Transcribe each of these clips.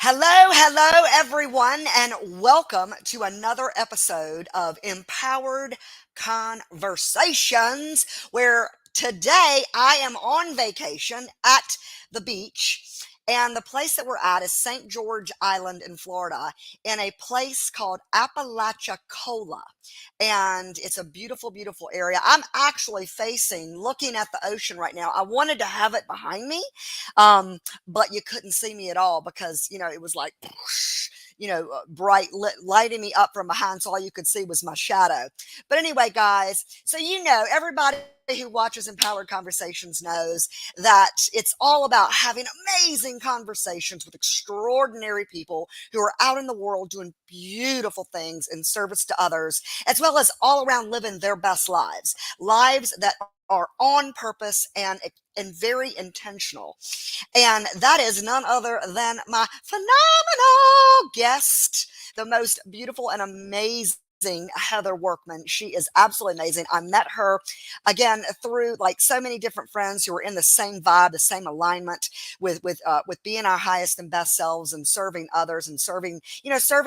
Hello, everyone, and welcome to another episode of Empowered Conversations, where today I am on vacation at the beach. And the place that we're at is St. George Island in Florida, in a place called Apalachicola. And it's a beautiful, beautiful area. I'm actually looking at the ocean right now. I wanted to have it behind me, but you couldn't see me at all because it was like whoosh, bright lighting me up from behind, so all you could see was my shadow. But anyway, guys, so everybody who watches Empowered Conversations knows that it's all about having amazing conversations with extraordinary people who are out in the world doing beautiful things in service to others, as well as all around living their best lives that are on purpose and very intentional. And that is none other than my phenomenal guest, the most beautiful and amazing Heather Workman. She is absolutely amazing. I met her again through like so many different friends who are in the same vibe, the same alignment with being our highest and best selves and serving others and serving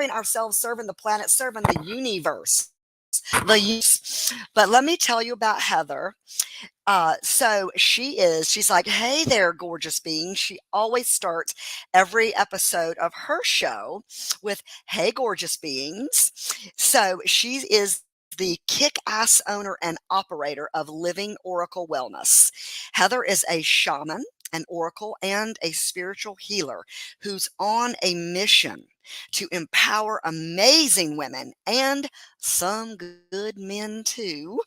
ourselves, serving the planet, serving the universe. But let me tell you about Heather. She's like, hey there, gorgeous being. She always starts every episode of her show with, hey, gorgeous beings. So she is the kick ass owner and operator of Living Oracle Wellness. Heather is a shaman, an oracle, and a spiritual healer who's on a mission to empower amazing women and some good men too,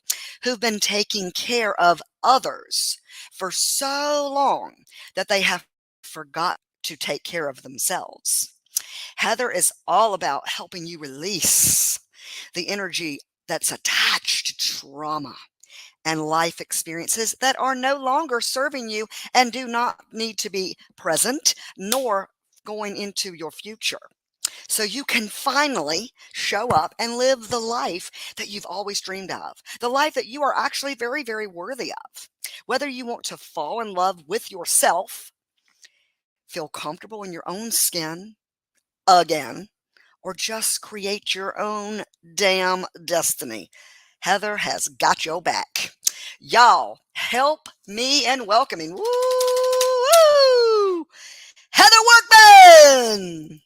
who've been taking care of others for so long that they have forgot to take care of themselves. Heather is all about helping you release the energy that's attached to trauma and life experiences that are no longer serving you and do not need to be present nor going into your future. So you can finally show up and live the life that you've always dreamed of, the life that you are actually very, very worthy of. Whether you want to fall in love with yourself, feel comfortable in your own skin again, or just create your own damn destiny, Heather has got your back. Y'all, help me in welcoming. Woo! Heather Workman!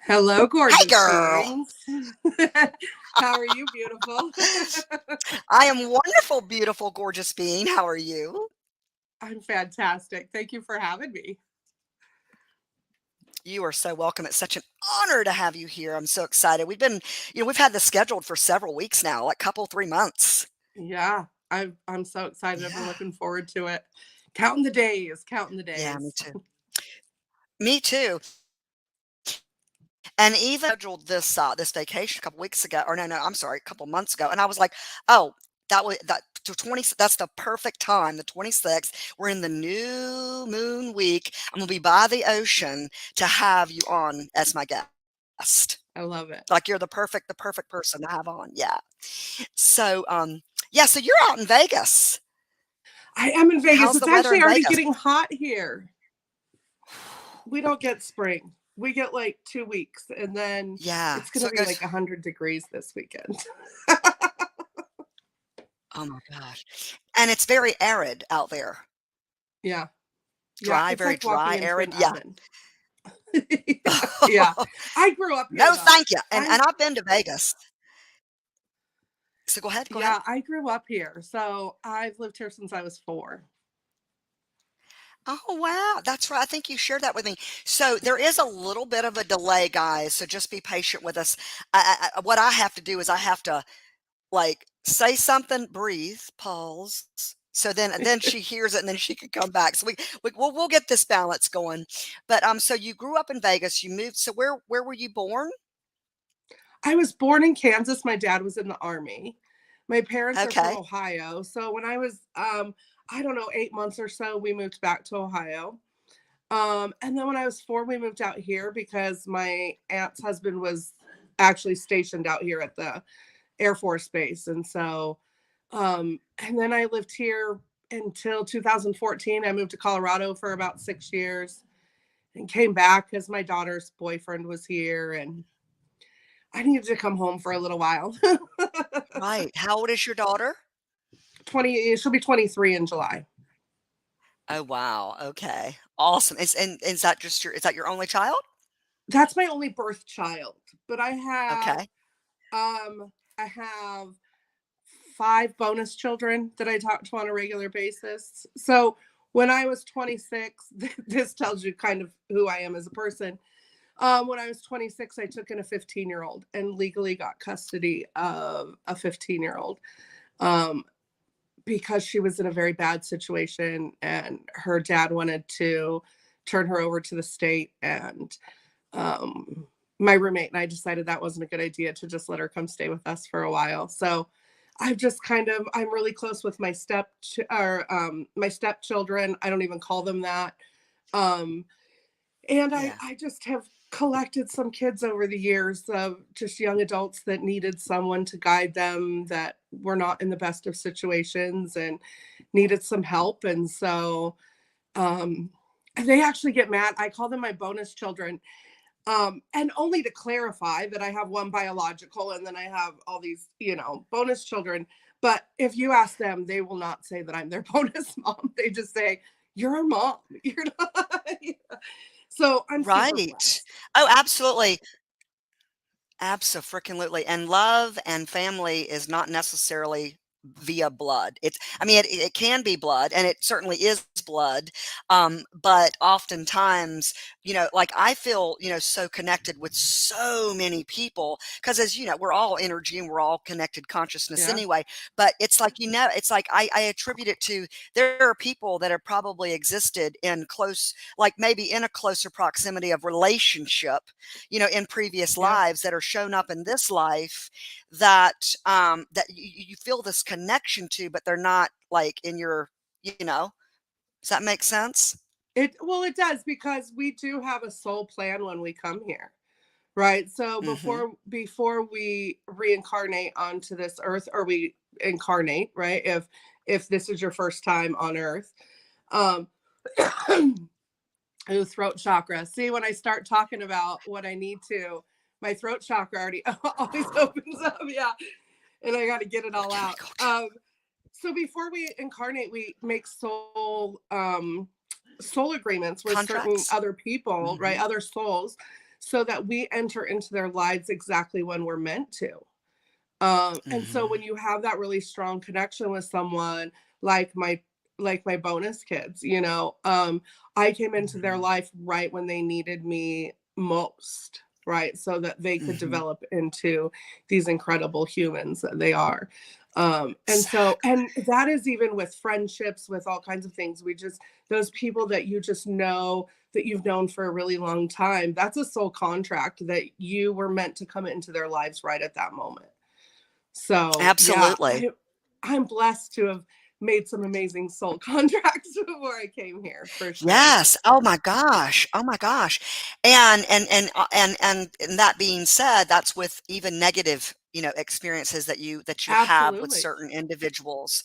Hello, Hey, gorgeous girl. beings. How are you, beautiful? I am wonderful, beautiful, gorgeous being. How are you? I'm fantastic. Thank you for having me. You are so welcome. It's such an honor to have you here. I'm so excited. We've had this scheduled for several weeks now, like couple, 3 months. Yeah, I'm so excited. I've been Yeah. looking forward to it. Counting the days, counting the Yeah, me days. too. Me too. And even scheduled this vacation a couple weeks ago, or no, I'm sorry, a couple months ago, and I was like, oh, that to 20. That's the perfect time. The 26th. We're in the new moon week. I'm gonna be by the ocean to have you on as my guest. I love it. Like you're the perfect person to have on. Yeah. So yeah. So you're out in Vegas. I am in Vegas. How's the It's weather actually in already Vegas? getting hot here. We don't get spring. We get like 2 weeks, and then Yeah. it's going So to it be goes. like 100 degrees this weekend. Oh my gosh. And it's very arid out there. Yeah. Yeah. Dry, It's very like walking dry, into an arid. Yeah. oven. Yeah. I grew up here No, though. thank you. And I I've been to Vegas. So go ahead, go ahead. Yeah, I grew up here. So I've lived here since I was 4. Oh, wow. That's right. I think you shared that with me. So there is a little bit of a delay, guys. So just be patient with us. What I have to do is I have to like say something, breathe, pause. So then she hears it and then she can come back. So we'll get this balance going. But so you grew up in Vegas. You moved. So where were you born? I was born in Kansas. My dad was in the army. My parents are from Okay. Ohio. So when I was I don't know, 8 months or so, we moved back to Ohio. And then when I was 4, we moved out here because my aunt's husband was actually stationed out here at the Air Force Base. And so and then I lived here until 2014. I moved to Colorado for about 6 years. and came back because my daughter's boyfriend was here and I needed to come home for a little while. Right. How old is your daughter? 20, she'll be 23 in July. Oh, wow. Okay. Awesome. Is that just is that your only child? That's my only birth child, but Okay. I have 5 bonus children that I talk to on a regular basis. So when I was 26, this tells you kind of who I am as a person. When I was 26, I took in a 15-year-old and legally got custody of a 15-year-old um, because she was in a very bad situation and her dad wanted to turn her over to the state. And um, my roommate and I decided that wasn't a good idea to just let her come stay with us for a while. So I've just I'm really close with my stepchildren. I don't even call them that. Um, and Yeah. I just have collected some kids over the years of just young adults that needed someone to guide them, that were not in the best of situations and needed some help. And so um, they actually get mad. I call them my bonus children. And only to clarify that I have one biological and then I have all these, bonus children. But if you ask them, they will not say that I'm their bonus mom. They just say, "You're a mom." You're not. So I'm super Right. blessed. Oh, absolutely. Abso-freaking-lutely, and love and family is not necessarily via blood. I mean, it can be blood, and it certainly is blood, but oftentimes, like, I feel, so connected with so many people because, as you know, we're all energy and we're all connected consciousness Yeah. anyway, but it's like, it's like I attribute it to there are people that have probably existed in close like, maybe in a closer proximity of relationship, in previous Yeah. lives that are shown up in this life that that you feel this connection to, but they're not like in your, does that make sense? It does, because we do have a soul plan when we come here. Right. So Hmm. before we reincarnate onto this earth, or we incarnate, right? If this is your first time on earth, um ooh, throat chakra. See, when I start talking about what I need to, my throat chakra already always opens up. Yeah. And I got to get it all Gotcha, out. gotcha. So before we incarnate, we make soul agreements with certain Contracts. other people, right? Hmm. Other souls, so that we enter into their lives exactly when we're meant to. And so Hmm. when you have that really strong connection with someone, like my bonus kids, I came into their Hmm. life right when they needed me most, right? So that they could Hmm. develop into these incredible humans that they are. Exactly. And that is even with friendships, with all kinds of things. Those people that you just know, that you've known for a really long time, that's a soul contract that you were meant to come into their lives right at that moment. So yeah, Absolutely. I'm blessed to have made some amazing soul contracts before I came here, for sure. Yes. Oh my gosh. Oh my gosh. And that being said, that's with even negative, experiences that you have with Absolutely. certain individuals.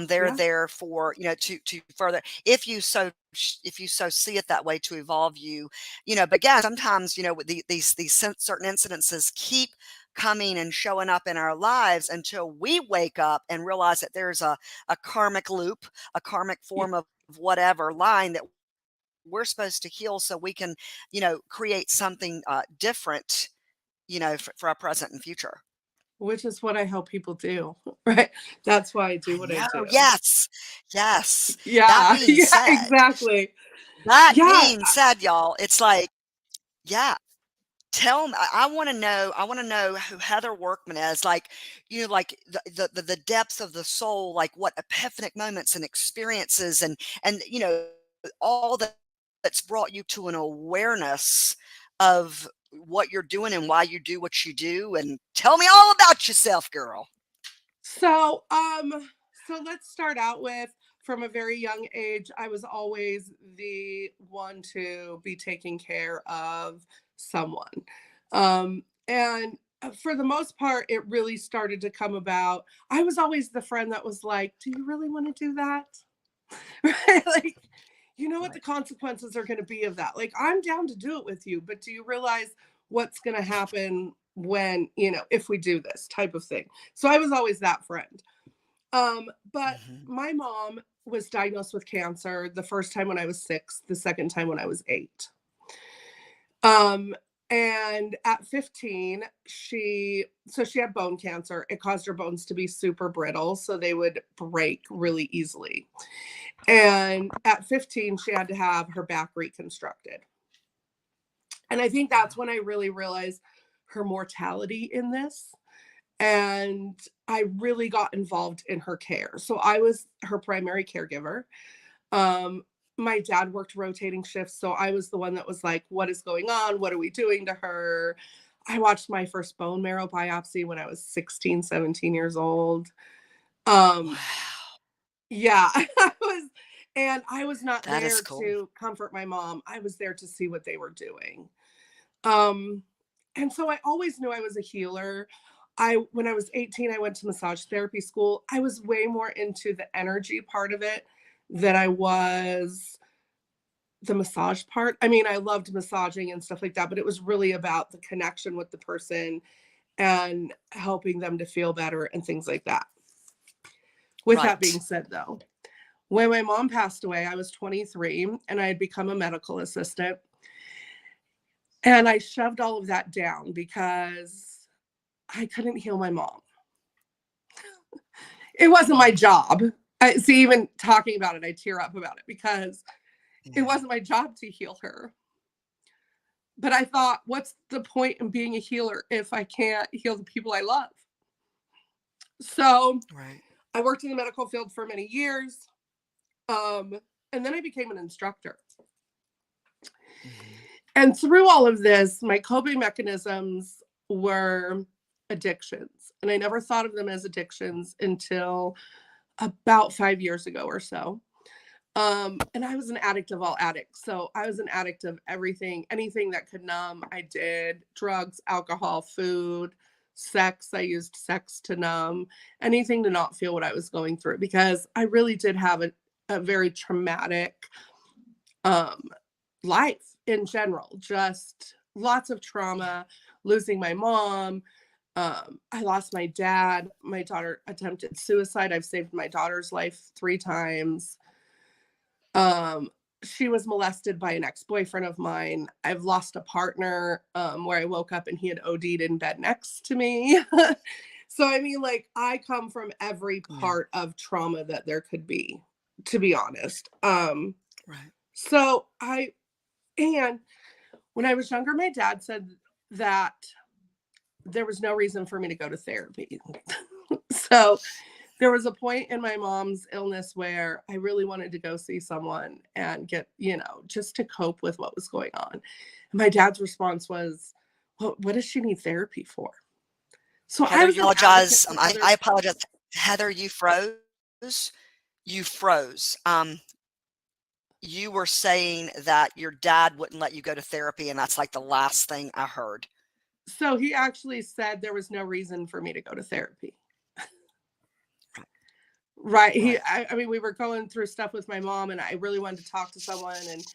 They're Yeah. there for, to further if you so see it that way, to evolve you, but again, sometimes, with these certain incidences keep coming and showing up in our lives until we wake up and realize that there's a karmic loop, a karmic Y- form of whatever line that we're supposed to heal so we can, create something different, for our present and future. Which is what I help people do, right? That's why I do I what I know. do. Yes. Yes. That Yeah. being Yeah, said, exactly. that Yeah. being said, y'all, it's like, yeah, tell me, I want to know, who Heather Workman is. Like, like the depth of the soul, like what epiphanic moments and experiences and, all that's brought you to an awareness of what you're doing and why you do what you do. And tell me all about yourself, girl. So, so let's start out with, from a very young age, I was always the one to be taking care of someone. And for the most part, it really started to come about. I was always the friend that was like, "Do you really want to do that?" Right? Like, you know what the Right. consequences are going to be of that. Like, I'm down to do it with you, but do you realize what's going to happen when, if we do this type of thing? So I was always that friend. But Mhm. my mom was diagnosed with cancer the first time when I was 6, the second time when I was 8. Um, and at 15, she had bone cancer. It caused her bones to be super brittle, so they would break really easily. And at 15, she had to have her back reconstructed. And I think that's Wow. when I really realized her mortality in this. And I really got involved in her care. So I was her primary caregiver. Um, my dad worked rotating shifts, so I was the one that was like, what is going on? What are we doing to her? I watched my first bone marrow biopsy when I was 16, 17 years old. Um, Wow. yeah, I was not That is there cool. to comfort my mom. I was there to see what they were doing. Um, and so I always knew I was a healer. When I was 18, I went to massage therapy school. I was way more into the energy part of it than I was the massage part. I mean, I loved massaging and stuff like that, but it was really about the connection with the person and helping them to feel better and things like that. With that being Right. said, though, when my mom passed away, I was 23 and I had become a medical assistant. And I shoved all of that down because I couldn't heal my mom. It wasn't my Mhm. job. See, even talking about it, I tear up about it because it Yeah. wasn't my job to heal her. But I thought, what's the point in being a healer if I can't heal the people I love? So Right. I worked in the medical field for many years. Um, and then I became an instructor. Mhm. And through all of this, my coping mechanisms were addictions. And I never thought of them as addictions until about 5 years ago or so. And I was an addict of all addicts. So I was an addict of everything, anything that could numb. I did drugs, alcohol, food, sex. I used sex to numb, anything to not feel what I was going through because I really did have a very traumatic um, life in general, just lots of Yeah. trauma, losing my mom. I lost my dad. My daughter attempted suicide. I've saved my daughter's life 3 times. Um, she was molested by an ex-boyfriend of mine. I've lost a partner where I woke up and he had OD'd in bed next to me. So I mean, like, I come from every Yeah. part of trauma that there could be, to be honest. Right. So I and when I was younger, my dad said that there was no reason for me to go to therapy. So there was a point in my mom's illness where I really wanted to go see someone and get, just to cope with what was going on. And my dad's response was, well, what does she need therapy for? So I Heather, was you an advocate apologize. for other. I apologize. Heather, you froze. You froze. You were saying that your dad wouldn't let you go to therapy, and that's like the last thing I heard. So he actually said there was no reason for me to go to therapy. Right. Right. I mean, we were going through stuff with my mom and I really wanted to talk to someone. And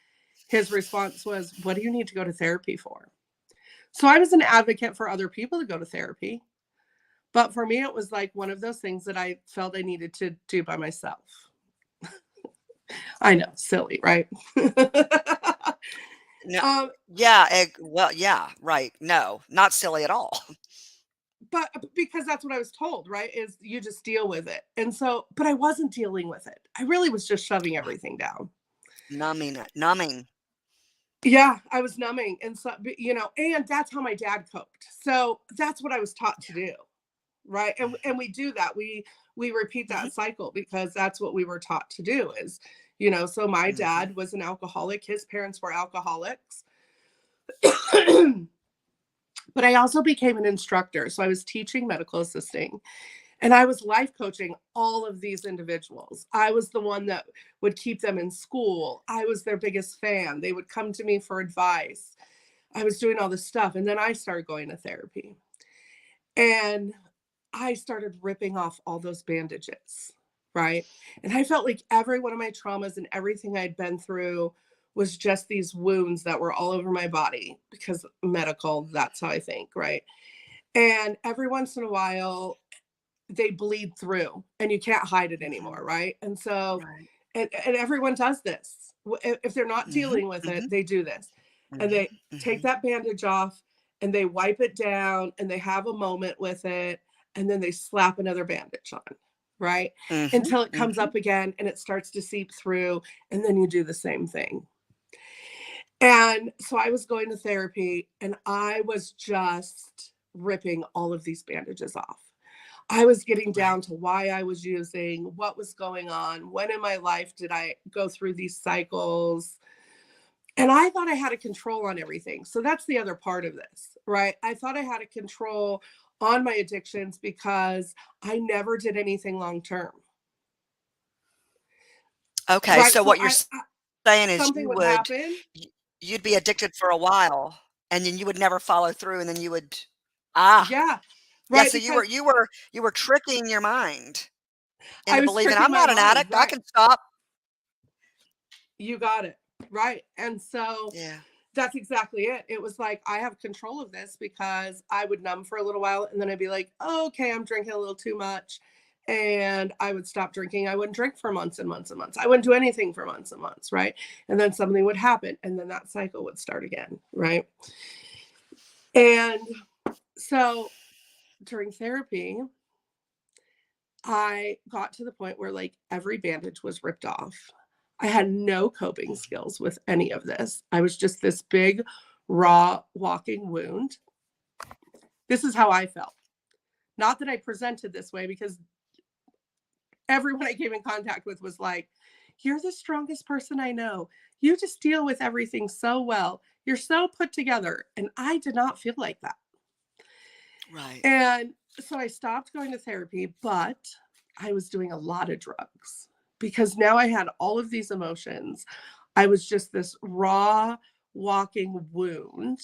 his response was, what do you need to go to therapy for? So I was an advocate for other people to go to therapy. But for me, it was like one of those things that I felt I needed to do by myself. I know, silly, right? No. um, Yeah. Well, yeah. Right. No, not silly at all. but because that's what I was told, right? Is you just deal with it. And so, but I wasn't dealing with it. I really was just shoving Right. everything down. Numbing it. Numbing. Yeah, I was numbing. And so, and that's how my dad coped. So that's what I was taught to Yeah. do. Right. And we do that. We repeat Hmm. that cycle because that's what we were taught to do is, so my Hmm. dad was an alcoholic. His parents were alcoholics. But I also became an instructor. So I was teaching medical assisting and I was life coaching all of these individuals. I was the one that would keep them in school. I was their biggest fan. They would come to me for advice. I was doing all this stuff. And then I started going to therapy. And I started ripping off all those bandages. right? And I felt like every one of my traumas and everything I'd been through was just these wounds that were all over my body because medical, that's how I think, right? And every once in a while, they bleed through and you can't hide it Mhm. anymore, right? And so, Right. and everyone does this. If they're not Mhm. dealing with it, Mhm. they do this. And Mhm. they take Mhm. that bandage off and they wipe it down and they have a moment with it and then they slap another bandage on, right? Mhm. Until it comes Mhm. up again and it starts to seep through and then you do the same thing. And so I was going to therapy and I was just ripping all of these bandages off. I was getting Right. down to why I was using, what was going on, when in my life did I go through these cycles. And I thought I had a control on everything. So that's the other part of this, right? I thought I had a control on my addictions because I never did anything long term, Okay, right? so So what you're saying is something would happen. y you'd be addicted for a while, and then you would never follow through, and then you would ah, Yeah, yeah, right. so Because you were tricking your mind I into was believing, tricking "I'm my not an mind, addict, I right? can stop." You got it. Right. And so Yeah. that's exactly it. It was like, I have control of this because I would numb for a little while and then I'd be like, oh, okay, I'm drinking a little too much. And I would stop drinking. I wouldn't drink for months and months and months. I wouldn't do anything for months and months. Right. And then something would happen and then that cycle would start again. Right. And so during therapy, I got to the point where like every bandage was ripped off. I had no coping Mhm. skills with any of this. I was just this big, raw walking wound. This is how I felt. Not that I presented this way, because everyone I came in contact with was like, you're the strongest person I know. You just deal with everything so well. You're so put together. And I did not feel like that. Right. And so I stopped going to therapy, but I was doing a lot of drugs because now I had all of these emotions. I was just this raw walking wound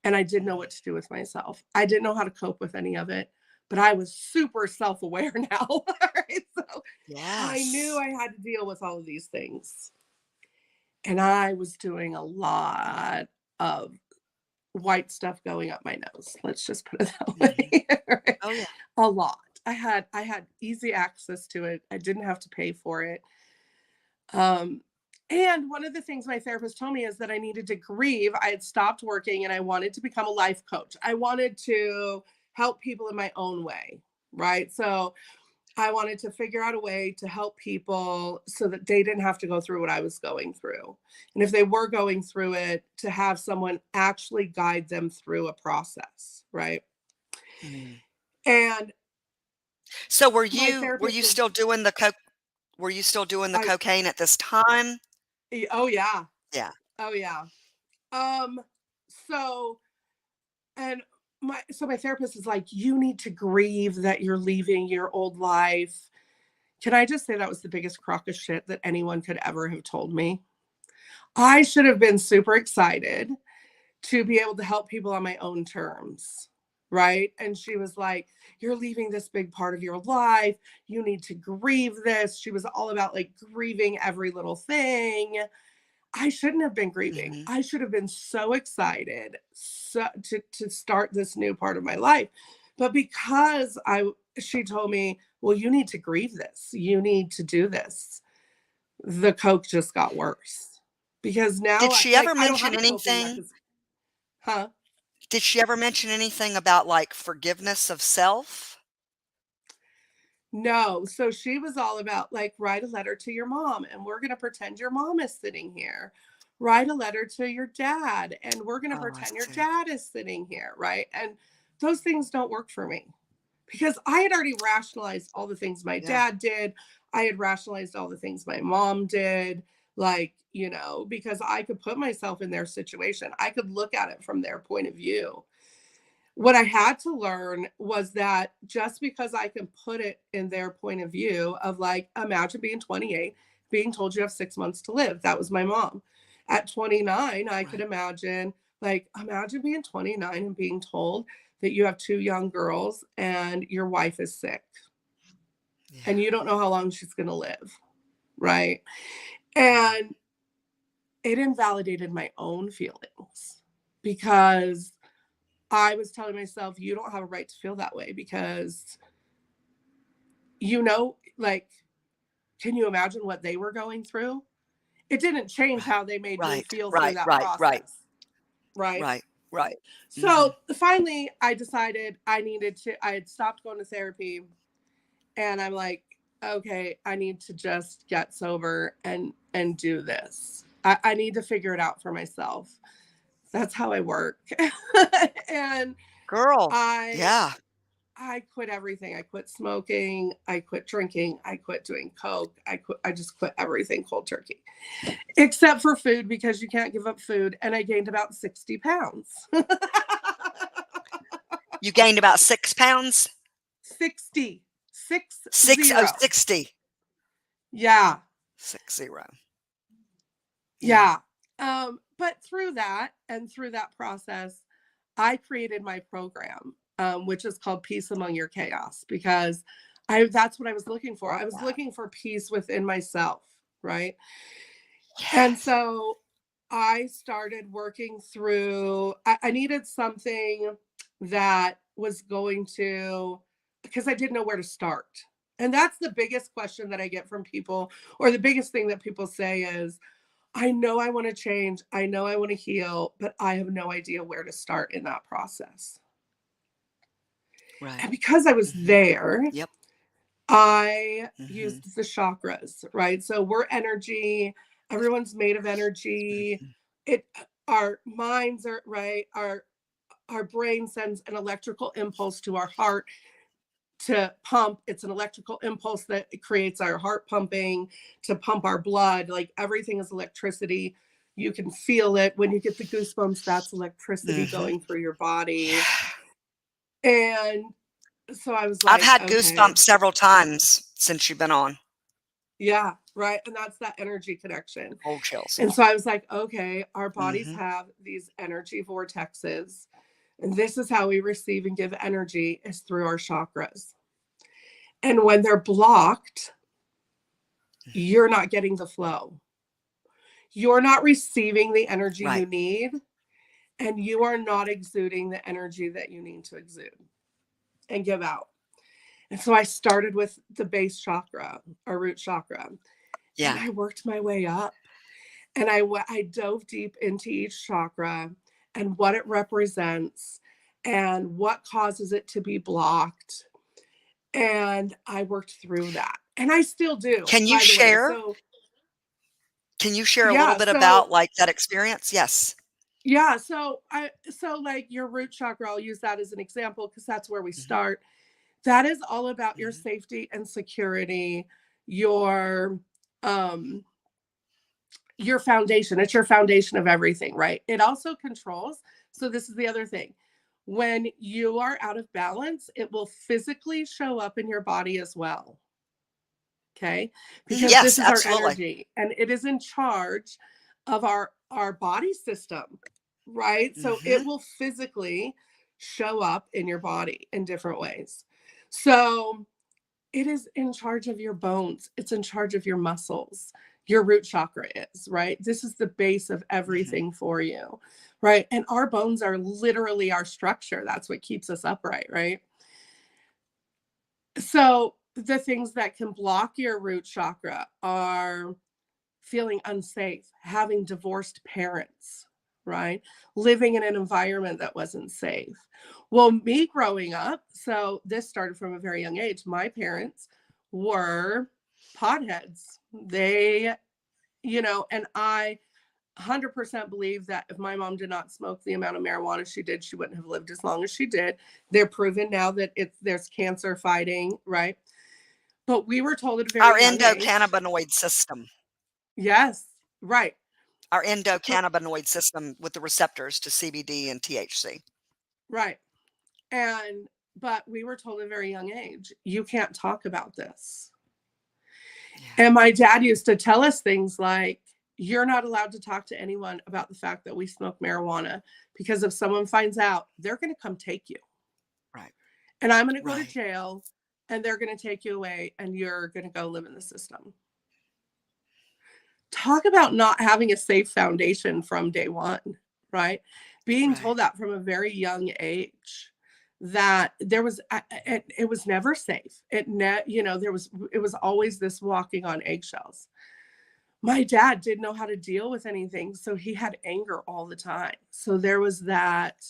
and I didn't know Mhm. what to do with myself. I didn't know how to cope with any of it, but I was super self aware now. Right? So I knew Yes. I had to deal with all of these things. And I was doing a lot of white stuff going up my nose. Let's just put it that Mhm. way. Right? Oh, yeah. A lot. I had easy access to it. I didn't have to pay for it. Um, and one of the things my therapist told me is that I needed to grieve. I had stopped working and I wanted to become a life coach. I wanted to help people in my own way, right? So I wanted to figure out a way to help people so that they didn't have to go through what I was going through. And if they were going through it, to have someone actually guide them through a process, right? Mhm. And So my were therapist you was still doing the coke were you still doing the I cocaine at this time? oh yeah. Yeah. Oh yeah. Um so and my therapist is like, you need to grieve that you're leaving your old life. Can I just say that was the biggest crock of shit that anyone could ever have told me? I should have been super excited to be able to help people on my own terms. Right. And she was like, you're leaving this big part of your life. You need to grieve this. She was all about like grieving every little thing. I shouldn't have been grieving. Mhm. I should have been so excited to start this new part of my life. But because she told me, well, you need to grieve this. You need to do this. The coke just got worse. Because now Did she like ever I don't have mention a coping anything mechanism. Huh? Did she ever mention anything about, like, forgiveness of self? No. So she was all about like, write a letter to your mom and we're going to pretend your mom is sitting here. Write a letter to your dad and we're going to Oh, I pretend your see. dad is sitting here. Right. And those things don't work for me because I had already rationalized all the things my Yeah. dad did. I had rationalized all the things my mom did. Like, because I could put myself in their situation, I could look at it from their point of view. What I had to learn was that just because I can put it in their point of view of like, imagine being 28, being told you have 6 months to live. That was my mom. At 29, I could Right. imagine, like, imagine being 29 and being told that you have two young girls and your wife is sick. and Yeah. you don't know how long she's going to live, right? Right. And it invalidated my own feelings because I was telling myself, you don't have a right to feel that way because, like, can you imagine what they were going through? It didn't change Right. how they made me Right. feel through Right. that Right. Right. process, right? Right. Right. Hmm. So finally, I decided I had stopped going to therapy, and I'm like, okay, I need to just get sober and do this. I need to figure it out for myself. That's how I work. And Girl. I Yeah. I quit everything. I quit smoking. I quit drinking. I quit doing coke. I just quit everything cold turkey, except for food because you can't give up food. And I gained about 60 pounds. You gained about 6 pounds. 60, six Six oh zero. 60. Yeah, 60. Yeah. yeah. But through that and through that process, I created my program, which is called Peace Among Your Chaos, because that's what I was looking for. Love I was that. looking for peace within myself, right? And Yes. so I started working through, I needed something that was going to, because I didn't know where to start. And that's the biggest question that I get from people, or the biggest thing that people say is, I know I want to change. I know I want to heal, but I have no idea where to start in that process. Right. And because I was Mhm. there, Yep. I Mhm. used the chakras, right? So we're energy. Everyone's made of energy. Mhm. It our minds are right. Our brain sends an electrical impulse to our heart to pump. It's an electrical impulse that creates our heart pumping to pump our blood. Like everything is electricity. You can feel it when you get the goosebumps. That's electricity Mhm. going through your body. Yeah. And so I was I've like, had okay, goosebumps several times since you've been on. yeah, right. And that's that energy The connection. cold chills. And so I was like, okay, our bodies Mhm. have these energy vortexes. And this is how we receive and give energy is through our chakras. And when they're blocked, Mhm. you're not getting the flow. You're not receiving the energy Right. you need, and you are not exuding the energy that you need to exude and give out. And so I started with the base chakra, or root chakra, and Yeah. I worked my way up. And I dove deep into each chakra and what it represents and what causes it to be blocked. And I worked through that. And I still do, Can you by the way. share? So, Can you share a little yeah, bit so about, like, that experience? Yes. yeah, so like your root chakra, I'll use that as an example because that's where we Mhm. start. That is all about your Mhm. safety and security, your um your foundation. It's your foundation of everything, right? It also controls. So this is the other thing. When you are out of balance, it will physically show up in your body as well. Okay? Mhm. Because this Yes, is our absolutely. energy and it is in charge of our body system, right? So it Mhm. will physically show up in your body in different ways. So it is in charge of your bones, it's in charge of your muscles. Your root chakra is, right? This is the base of Mhm. everything for you, right? And our bones are literally our structure. That's what keeps us upright, right? So the things that can block your root chakra are feeling unsafe, having divorced parents, right? Living in an environment that wasn't safe. Well, me growing up, so this started from a very young age. My parents were potheads. And I 100% believe that if my mom did not smoke the amount of marijuana she did, she wouldn't have lived as long as she did. They're proven now that there's cancer fighting, right? But we were told at a very Our young age, endocannabinoid system. yes, right. Our So endocannabinoid system with the receptors to CBD and THC. right. And but we were told at a very young age, you can't talk about this. Yeah. And my dad used to tell us things like, you're not allowed to talk to anyone about the fact that we smoke marijuana because if someone finds out, they're going to come take you. Right. And I'm going to go to Right. jail and they're going to take you away and you're going to go live in the system. Talk about not having a safe foundation from day one, right? Being Right. told that from a very young age, that there was it was never safe. It was always this walking on eggshells. My dad didn't know how to deal with anything, so he had anger all the time. So there was that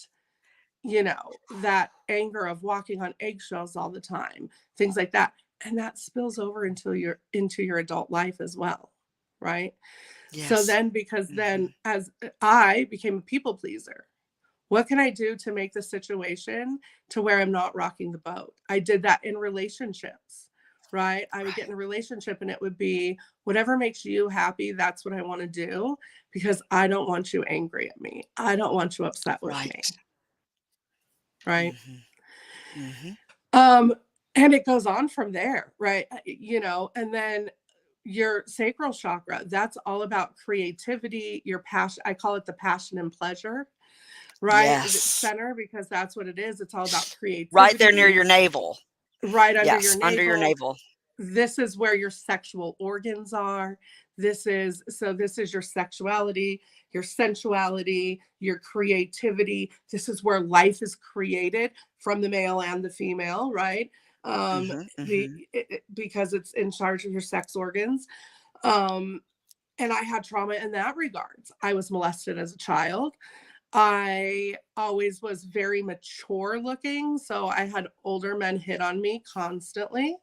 anger of walking on eggshells all the time, things like that. And that spills over into your adult life as well, right? So Yes. then, because then Mhm. as I became a people pleaser, what can I do to make the situation to where I'm not rocking the boat? I did that in relationships, right? I would get Right. in a relationship and it would be whatever makes you happy, that's what I want to do, because I don't want you angry at me. I don't want you upset with me, Right. right? Mhm. Mhm. Um, and it goes on from there, right? And then your sacral chakra, that's all about creativity, your passion. I call it the passion and pleasure, right? Yes. Center, because that's what it is. It's all about Right there near creativity, your navel. right under your Yes, under your navel. navel. This is where your sexual organs are. This is your sexuality, your sensuality, your creativity. This is where life is created from the male and the female, right? Mhm. Mhm. Because it's in charge of your sex organs. Um, and I had trauma in that regards. I was molested as a child. I always was very mature looking, so I had older men hit on me constantly.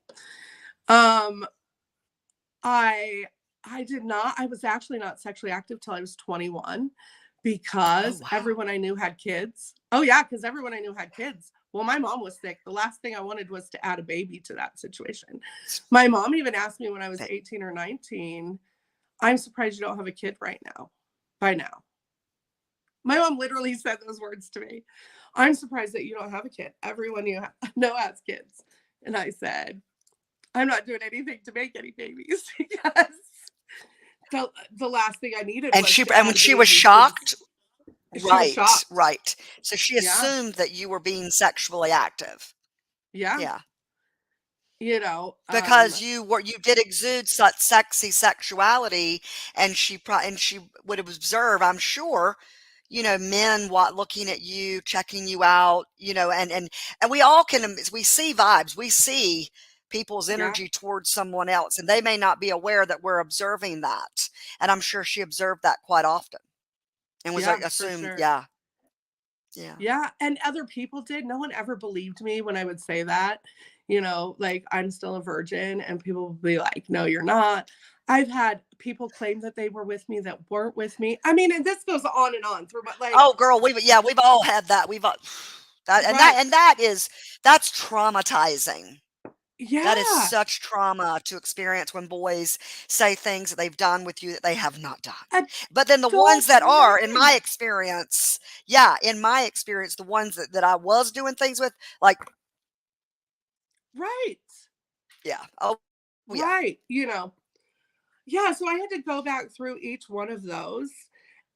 Um, I I did not I was actually not sexually active till I was 21, Oh, because wow. everyone I knew had kids. Oh yeah, because everyone I knew had kids. Well, my mom was sick. The last thing I wanted was to add a baby to that situation. S My mom even asked me when I was That 18 or 19, "I'm surprised you don't have a kid right now, by now." My mom literally said those words to me. "I'm surprised that you don't have a kid. Everyone you know has kids." And I said, "I'm not doing anything to make any babies because the last thing I needed and was she to and when add she was babies to this." shocked. She was Right, shocked. right. So she Yeah, assumed that you were being sexually active. yeah, Yeah. you know, Because you did exude such sexy sexuality, and she would observe, I'm sure, men looking at you, checking you out, and we all we see vibes, we see people's yeah, energy towards someone else, and they may not be aware that we're observing that. And I'm sure she observed that quite often and was like yeah, for assumed, sure. yeah, yeah, Yeah, and other people did. No one ever believed me when I would say that, like, "I'm still a virgin," and people would be like, "No, you're not." I've had people claim that they were with me that weren't with me. I mean, and this goes on and on through, but, like, oh girl, we've all had that, we've all that and that right. and that is that's traumatizing. That is Yeah. such trauma to experience when boys say things that they've done with you that they have not done. But then the ones Adult that are, in my men. experience, yeah, in my experience, the ones that I was doing things with, like, Right. yeah, oh yeah, Right. Yeah, so I had to go back through each one of those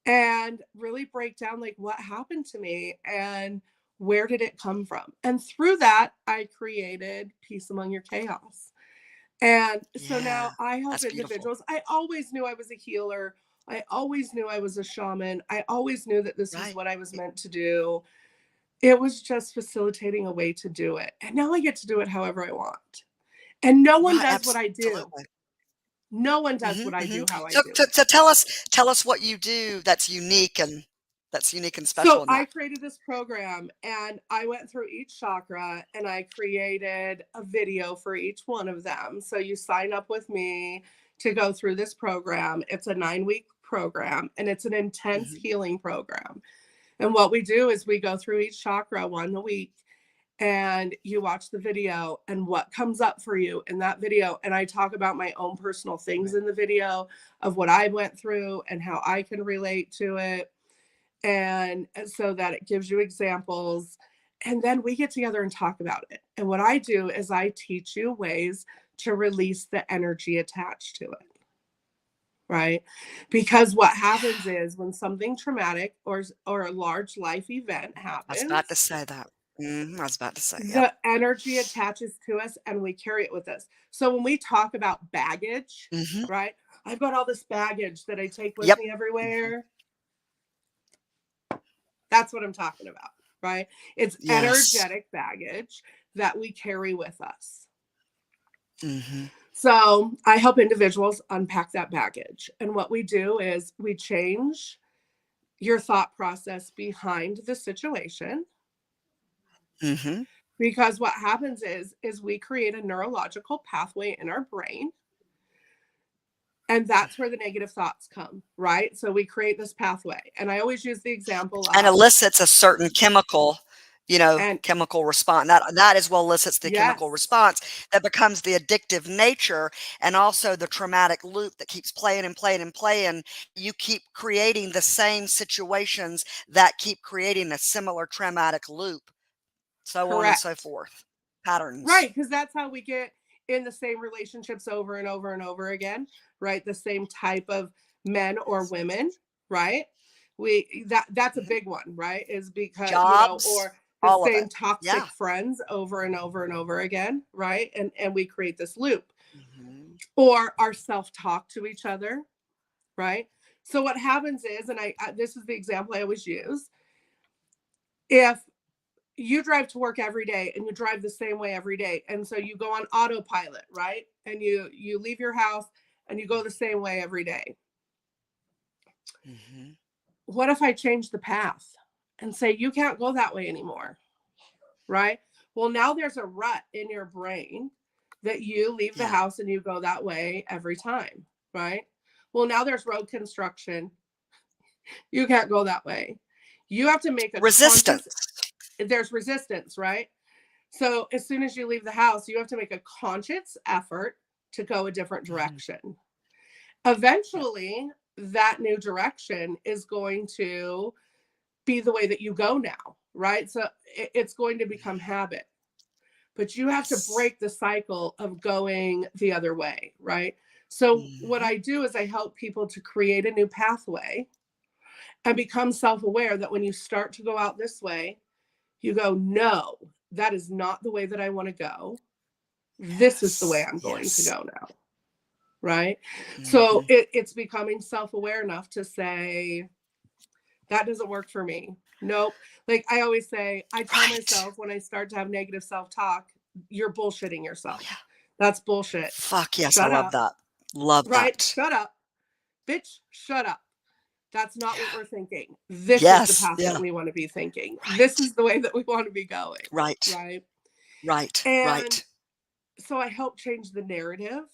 and really break down, like, what happened to me and where did it come from? And through that, I created Peace Among Your Chaos. And so now yeah, I help that's beautiful. individuals. I always knew I was a healer. I always knew I was a shaman. I always knew that this was Right, what I was meant to do. It was just facilitating a way to do it. And now I get to do it however I want. And no one right, does what I do. absolutely. No one does what Mhm, I do mhm. how I So, do so, it. so tell us what you do that's unique and special So in I that. created this program and I went through each chakra and I created a video for each one of them. So you sign up with me to go through this program. It's a 9-week program and it's an intense Mhm. healing program. And what we do is we go through each chakra one a week and you watch the video and what comes up for you in that video. And I talk about my own personal things Right. in the video of what I went through and how I can relate to it, and so that it gives you examples, and then we get together and talk about it. And what I do is I teach you ways to release the energy attached to it, right? Because what happens Yeah, is when something traumatic or a large life event I was about to happens, say that. I was about to say, yep. The energy attaches to us and we carry it with us. So when we talk about baggage, Mhm. right? I've got all this baggage that I take with Yep. me Mhm. everywhere. That's what I'm talking about, right? It's Yes. energetic baggage that we carry with us. Mhm. So I help individuals unpack that baggage. And what we do is we change your thought process behind the situation, Mhm. because what happens is we create a neurological pathway in our brain, and that's where the negative thoughts come, right? So we create this pathway, and I always use the example And of, elicits a certain chemical, and chemical response. That as well elicits the chemical yes, response that becomes the addictive nature and also the traumatic loop that keeps playing and playing and playing. You keep creating the same situations that keep creating a similar traumatic loop, so on and so correct. forth. Patterns. Right, because that's how we get in the same relationships over and over and over again, right? The same type of men or women, right? That's a Mhm. big one, right? Is because, Jobs, or the all of it. same toxic Yeah. friends over and over and over again, right? And we create this loop. Mhm. Or our self-talk to each other, right? So what happens is, and this is the example I always use, if you drive to work every day and you drive the same way every day, and so you go on autopilot, right? And you leave your house and you go the same way every day. Mhm. What if I change the path and say you can't go that way anymore, right? Well, now there's a rut in your brain that you leave the Yeah. house and you go that way every time, right? Well, now there's road construction. You can't go that way. You have to make a conscious, Resistance. there's resistance, right? So as soon as you leave the house, you have to make a conscious effort to go a different Mhm. direction. Yep. Eventually, that new direction is going to be the way that you go now, right? So it's going to become Mhm. habit. But you have to Yes. break the cycle of going the other way, right? So what Mhm. I do is I help people to create a new pathway and become self-aware that when you start to go out this way, you go, no, that is not the way that I want to go. This is the way Yes. I'm going to Yes. go now. Right. So Mhm. it's becoming self aware enough to say, that doesn't work for me. Nope. Like I always say, I tell Right. myself when I start to have negative self talk, you're bullshitting Oh, yourself. yeah. That's bullshit. Fuck yes, I Shut love up. that. Love Right. that. Shut up. Bitch, shut up. That's not what Yeah. we're thinking. This is the Yes. path that Yeah. we want to be thinking. This Right. is the way that we want to be going. Right. Right. Right. And Right. so I help change the narrative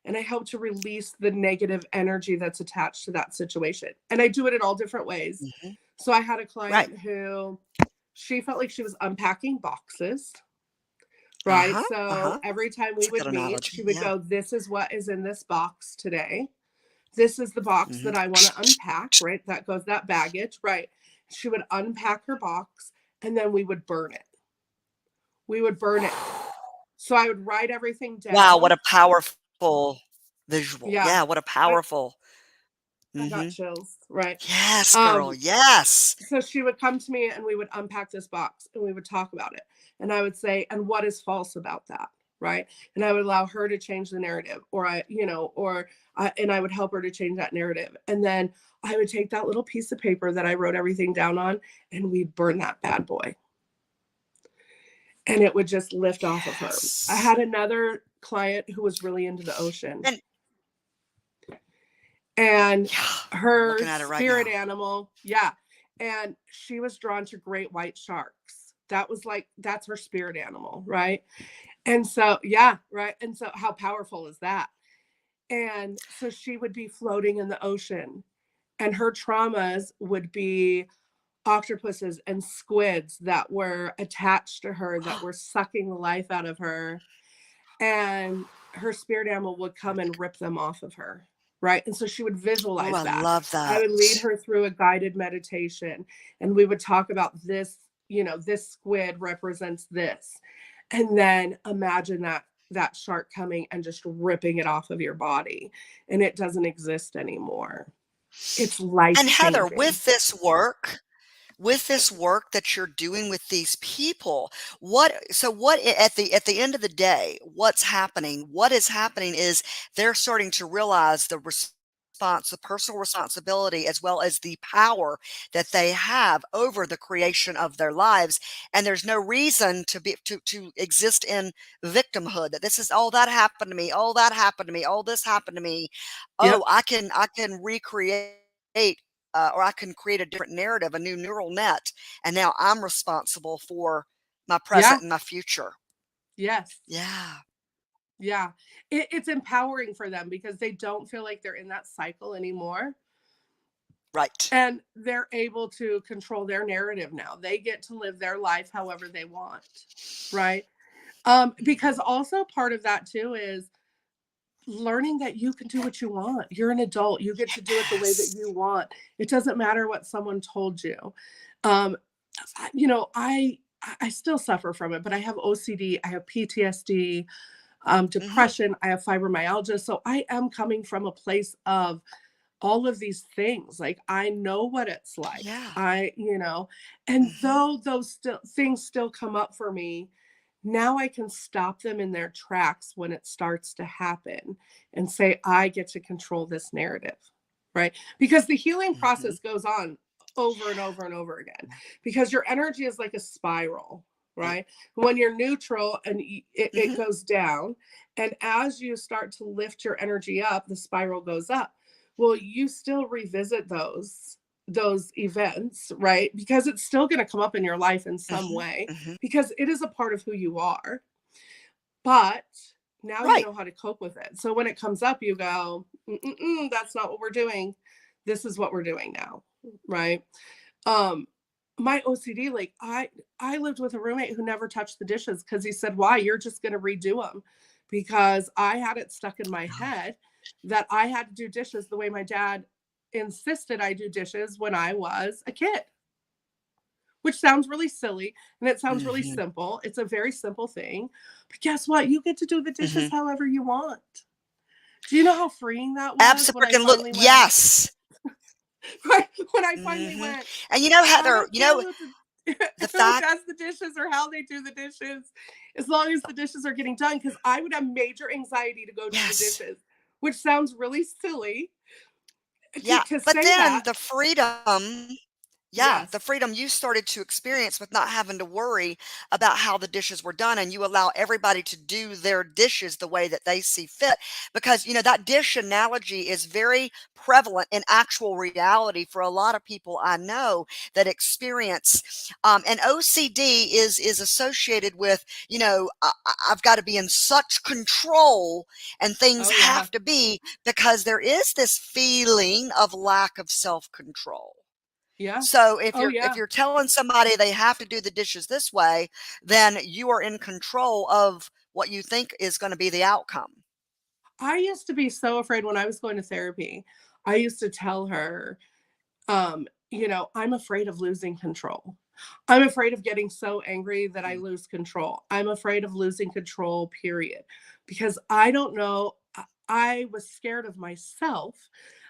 and I help to release the negative energy that's attached to that situation. And I do it in all different ways. Mhm. So I had a Right. client who she felt like she was unpacking boxes, right? Uh-huh. So Uh-huh. every time we That's a good would meet, she analogy. would Yeah. go, this is what is in this box today. This is the box Mhm. that I want to unpack, right? That goes that baggage, right? She would unpack her box and then we would burn it. We would burn it. So I would write everything Wow, what down. a powerful visual. Yeah. Yeah, what a I, powerful. I got Mhm. chills, right? Yes, girl. Um, Yes. so she would come to me and we would unpack this box and we would talk about it. And I would say, and what is false about that? Right. And I would allow her to change the narrative, or and I would help her to change that narrative. And then I would take that little piece of paper that I wrote everything down on and we'd burn that bad boy. And it would just lift off of her. I Yes. had another client who was really into the ocean, And and yeah, I'm her looking at it right spirit now. animal, yeah, and she was drawn to great white sharks. That's her spirit animal, right? And so yeah, right, and so how powerful is that? And so she would be floating in the ocean and her traumas would be octopuses and squids that were attached to her, that were sucking the life out of her, and her spirit animal would come and rip them off of her, right? And so she would Oh, visualize I that. love I that. would lead her through a guided meditation and we would talk about this, this squid represents this. And then imagine that shark coming and just ripping it off of your body and it doesn't exist anymore. It's life And Heather, changing. with this work that you're doing with these people, at the end of the day, what's happening? What is happening is they're starting to realize the personal responsibility as well as the power that they have over the creation of their lives. And there's no reason to exist in victimhood, that this is, oh, that happened to me, oh, that happened to me, oh, this happened to me. Oh, Yep. I can recreate, or I can create a different narrative, a new neural net, and now I'm responsible for my Yeah. present and my future. Yes. Yeah. Yeah. It's empowering for them because they don't feel like they're in that cycle anymore. Right. And they're able to control their narrative now. They get to live their life however they want. Right. Because also part of that too is learning that you can do what you want. You're an adult. You get to do it the way that Yes. you want. It doesn't matter what someone told you. Um, you know, I still suffer from it, but I have OCD, I have PTSD, Mhm. depression, I have fibromyalgia. So I am coming from a place of all of these things. Like I know what it's like. Yeah. And Mhm. though those things still come up for me, now I can stop them in their tracks when it starts to happen and say, I get to control this narrative, right? Because the healing Mhm. process goes on over and over and over again because your energy is like a spiral, Right. right? When you're neutral and it Mhm. goes down. And as you start to lift your energy up, the spiral goes up. Well, you still revisit those events, right? Because it's still going to come up in your life in some Mhm. way Mhm. because it is a part of who you are. But now you Right. know how to cope with it. So when it comes up, you go, mm-mm, that's not what we're doing. This is what we're doing now, right? Um, my OCD, like I lived with a roommate who never touched the dishes because he said, "Why? You're just going to redo them," because I had it stuck in my Oh. head that I had to do dishes the way my dad insisted I do dishes when I was a kid, which sounds really silly and it sounds really Mhm. simple. It's a very simple thing. But guess what? You get to do the dishes Mhm. however you want. Do you know how freeing that was when I Abso-freaking-lute finally went? yes. Right, when I finally Mhm. went, And you know, I Heather, don't care who the who fact does the dishes or how they do the dishes, as long as the dishes are getting done. Because I would have major anxiety to go do the yes. dishes, which sounds really silly Yeah, to but say then that. the freedom. Yeah, the Yes. freedom you started to experience with not having to worry about how the dishes were done, and you allow everybody to do their dishes the way that they see fit. Because, that dish analogy is very prevalent in actual reality for a lot of people I know that experience. And OCD is associated with, I've got to be in such control, and things Oh yeah. have to be, because there is this feeling of lack of self control. Yeah. So if Oh you're if yeah. you're telling somebody they have to do the dishes this way, then you are in control of what you think is going to be the outcome. I used to be so afraid when I was going to therapy. I used to tell her, I'm afraid of losing control. I'm afraid of getting so angry that I Mm, lose control. I'm afraid of losing control, period. Because I don't know. I was scared of myself,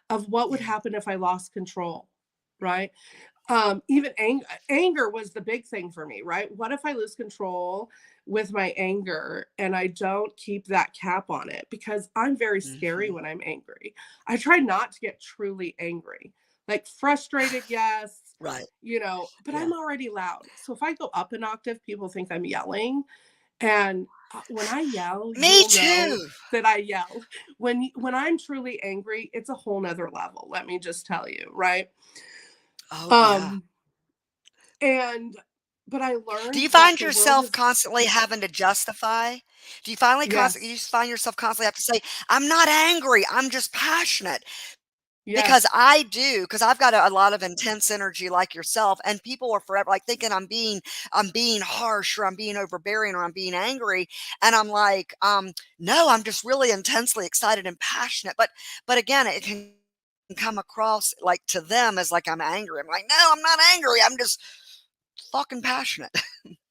of what would mm, happen if I lost control, right? Even anger was the big thing for me, right? What if I lose control with my anger and I don't keep that cap on it? Because I'm very scary mhm. when I'm angry. I try not to get truly angry, like frustrated, yes, Right. but Yeah. I'm already loud. So if I go up an octave, people think I'm yelling. And when I yell, you Me will know too. that I yell. When I'm truly angry, it's a whole nother level. Let me just tell you, right? Oh, yeah. Um, and but I Do learned you that find the world yourself is constantly having to justify? You yes, find yourself constantly have to say, "I'm not angry, I'm just passionate." Because yes, I do, because I've got a lot of intense energy like yourself, and people are forever like thinking I'm being harsh, or I'm being overbearing, or I'm being angry, and I'm like, no, I'm just really intensely excited and passionate. But again, it can come across like to them as like I'm angry. I'm like, no, I'm not angry. I'm just fucking passionate.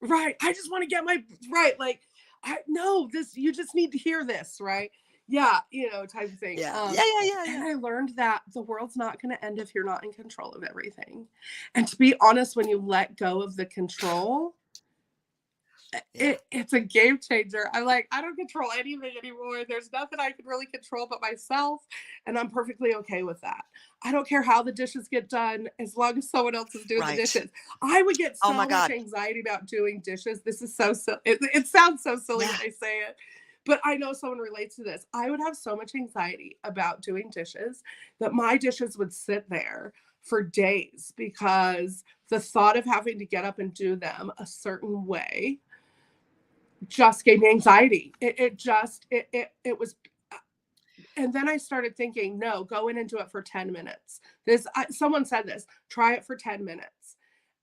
right. I just want to get my right. Like, I no, this you just need to hear this, right? Yeah, type of thing. Yeah. Yeah, yeah, yeah, And yeah. I learned that the world's not going to end if you're not in control of everything. And to be honest, when you let go of the control, Yeah. it's a game changer. I'm like, I don't control anything anymore. There's nothing I can really control but myself, and I'm perfectly okay with that. I don't care how the dishes get done as long as someone else is doing the Right. dishes. I would get Oh my so much God. anxiety about doing dishes. This is so silly. It sounds so silly Yeah. when I say it, but I know someone relates to this. I would have so much anxiety about doing dishes that my dishes would sit there for days because the thought of having to get up and do them a certain way just gave me anxiety. It was, and then I started thinking, no, go in and do it for 10 minutes. Someone said this, try it for 10 minutes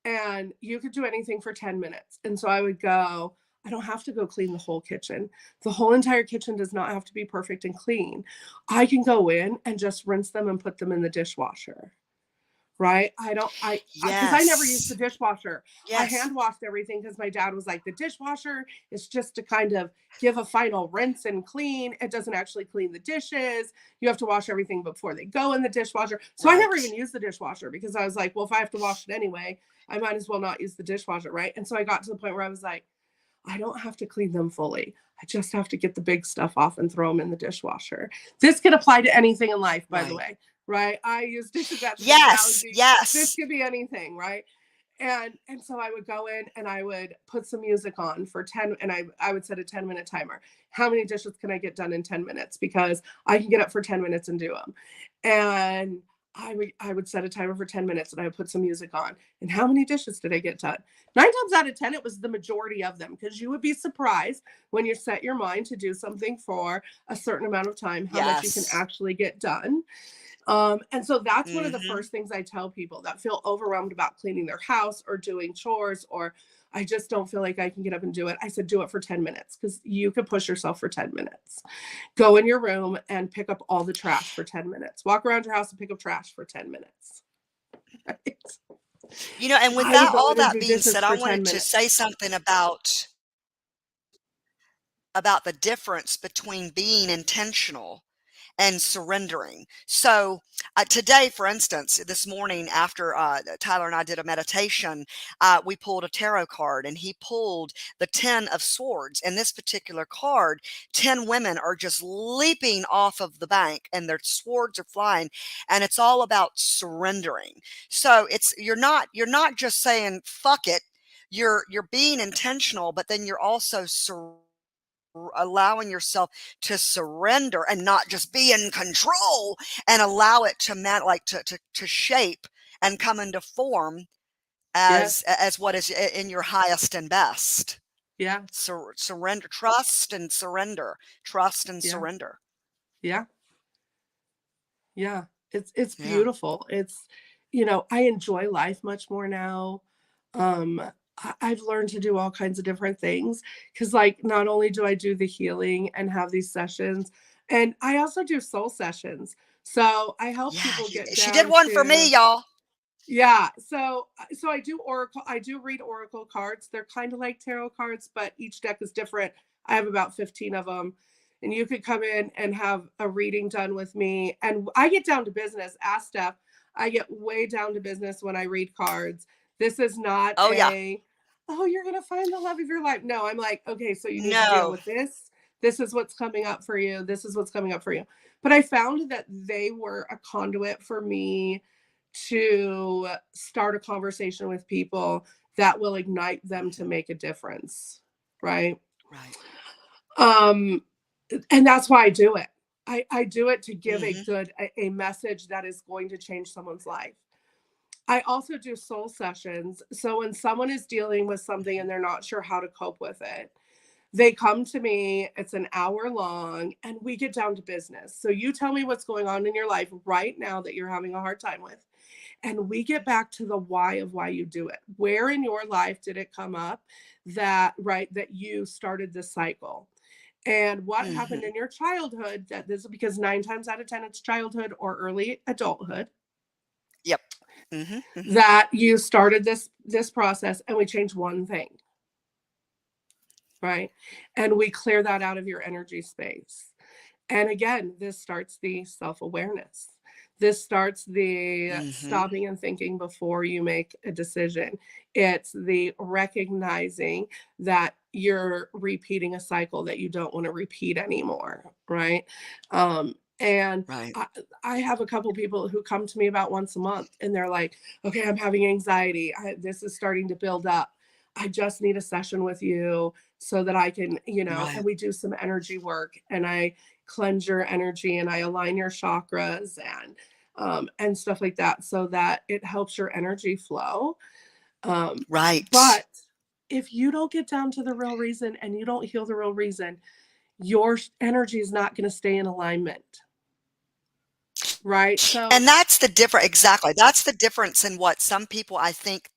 and you could do anything for 10 minutes. And so I would go, I don't have to go clean the whole kitchen. The whole entire kitchen does not have to be perfect and clean. I can go in and just rinse them and put them in the dishwasher. Right? I don't, because I never used the Yes. dishwasher. I Yes. hand washed everything because my dad was like, the dishwasher is just to kind of give a final rinse and clean. It doesn't actually clean the dishes. You have to wash everything before they go in the dishwasher. So I never even Right. used the dishwasher because I was like, well, if I have to wash it anyway, I might as well not use the dishwasher. Right? And so I got to the point where I was like, I don't have to clean them fully. I just have to get the big stuff off and throw them in the dishwasher. This could apply to anything in life, by the Right. way, right? I use dishes at the most Yes. challenging. This Yes. could be anything, right? And so I would go in and I would put some music on for 10, and I would set a 10-minute timer. How many dishes can I get done in 10 minutes? Because I can get up for 10 minutes and do them. And I would set a timer for 10 minutes and I would put some music on. And how many dishes did I get done? 9 times out of 10, it was the majority of them, because you would be surprised when you set your mind to do something for a certain amount of time, how much you can Yes. actually get done. And so that's one of the Mhm. first things I tell people that feel overwhelmed about cleaning their house or doing chores, or I just don't feel like I can get up and do it. I said, do it for 10 minutes, because you could push yourself for 10 minutes. Go in your room and pick up all the trash for 10 minutes. Walk around your house and pick up trash for 10 minutes. Right? And with I would that, go all in and that do being dishes said, I for 10 wanted to minutes. say something about the difference between being intentional and surrendering. So, today, for instance, this morning after Tyler and I did a meditation, we pulled a tarot card and he pulled the 10 of Swords. And this particular card, 10 women are just leaping off of the bank and their swords are flying. And it's all about surrendering. So you're not just saying fuck it. You're being intentional, but then you're also allowing yourself to surrender and not just be in control, and allow it to to shape and come into form Yeah. as what is in your highest and best. Yeah. Surrender, trust and surrender, trust and Yeah. surrender. Yeah. Yeah. It's Yeah. beautiful. I enjoy life much more now. I've learned to do all kinds of different things, because, like, not only do I do the healing and have these sessions, and I also do soul sessions. So I help Yeah, people get she did down one for me, to, y'all. yeah. So I do oracle. I do read oracle cards. They're kind of like tarot cards, but each deck is different. I have about 15 of them. And you could come in and have a reading done with me. And I get down to business. Ask Steph. I get way down to business when I read cards. This is not Oh yeah. oh, you're going to find the love of your life. No, I'm like, okay, so you need to deal No. with this. This is what's coming up for you. This is what's coming up for you. But I found that they were a conduit for me to start a conversation with people that will ignite them to Mhm. make a difference. Right. Right. Um, and that's why I do it. I do it to give Hmm. a message that is going to change someone's life. I also do soul sessions. So when someone is dealing with something and they're not sure how to cope with it, they come to me. It's an hour long and we get down to business. So you tell me what's going on in your life right now that you're having a hard time with. And we get back to the why of why you do it. Where in your life did it come up that you started this cycle? And what happened Hmm. in your childhood, that this, because 9 times out of 10 it's childhood or early adulthood, Yep. Hmm. Hmm. that you started this process, and we change one thing, right? And we clear that out of your energy space. And again, this starts the self-awareness. This starts the Mhm. stopping and thinking before you make a decision. It's the recognizing that you're repeating a cycle that you don't want to repeat anymore, right? And Right. I, I have a couple people who come to me about once a month and they're like, okay, I'm having anxiety. This is starting to build up. I just need a session with you so that I can, and Right. we do some energy work and I cleanse your energy and I align your chakras and stuff like that so that it helps your energy flow. Um, Right. but if you don't get down to the real reason and you don't heal the real reason, your energy is not going to stay in alignment, right? So And that's the different exactly. That's the difference in what some people I think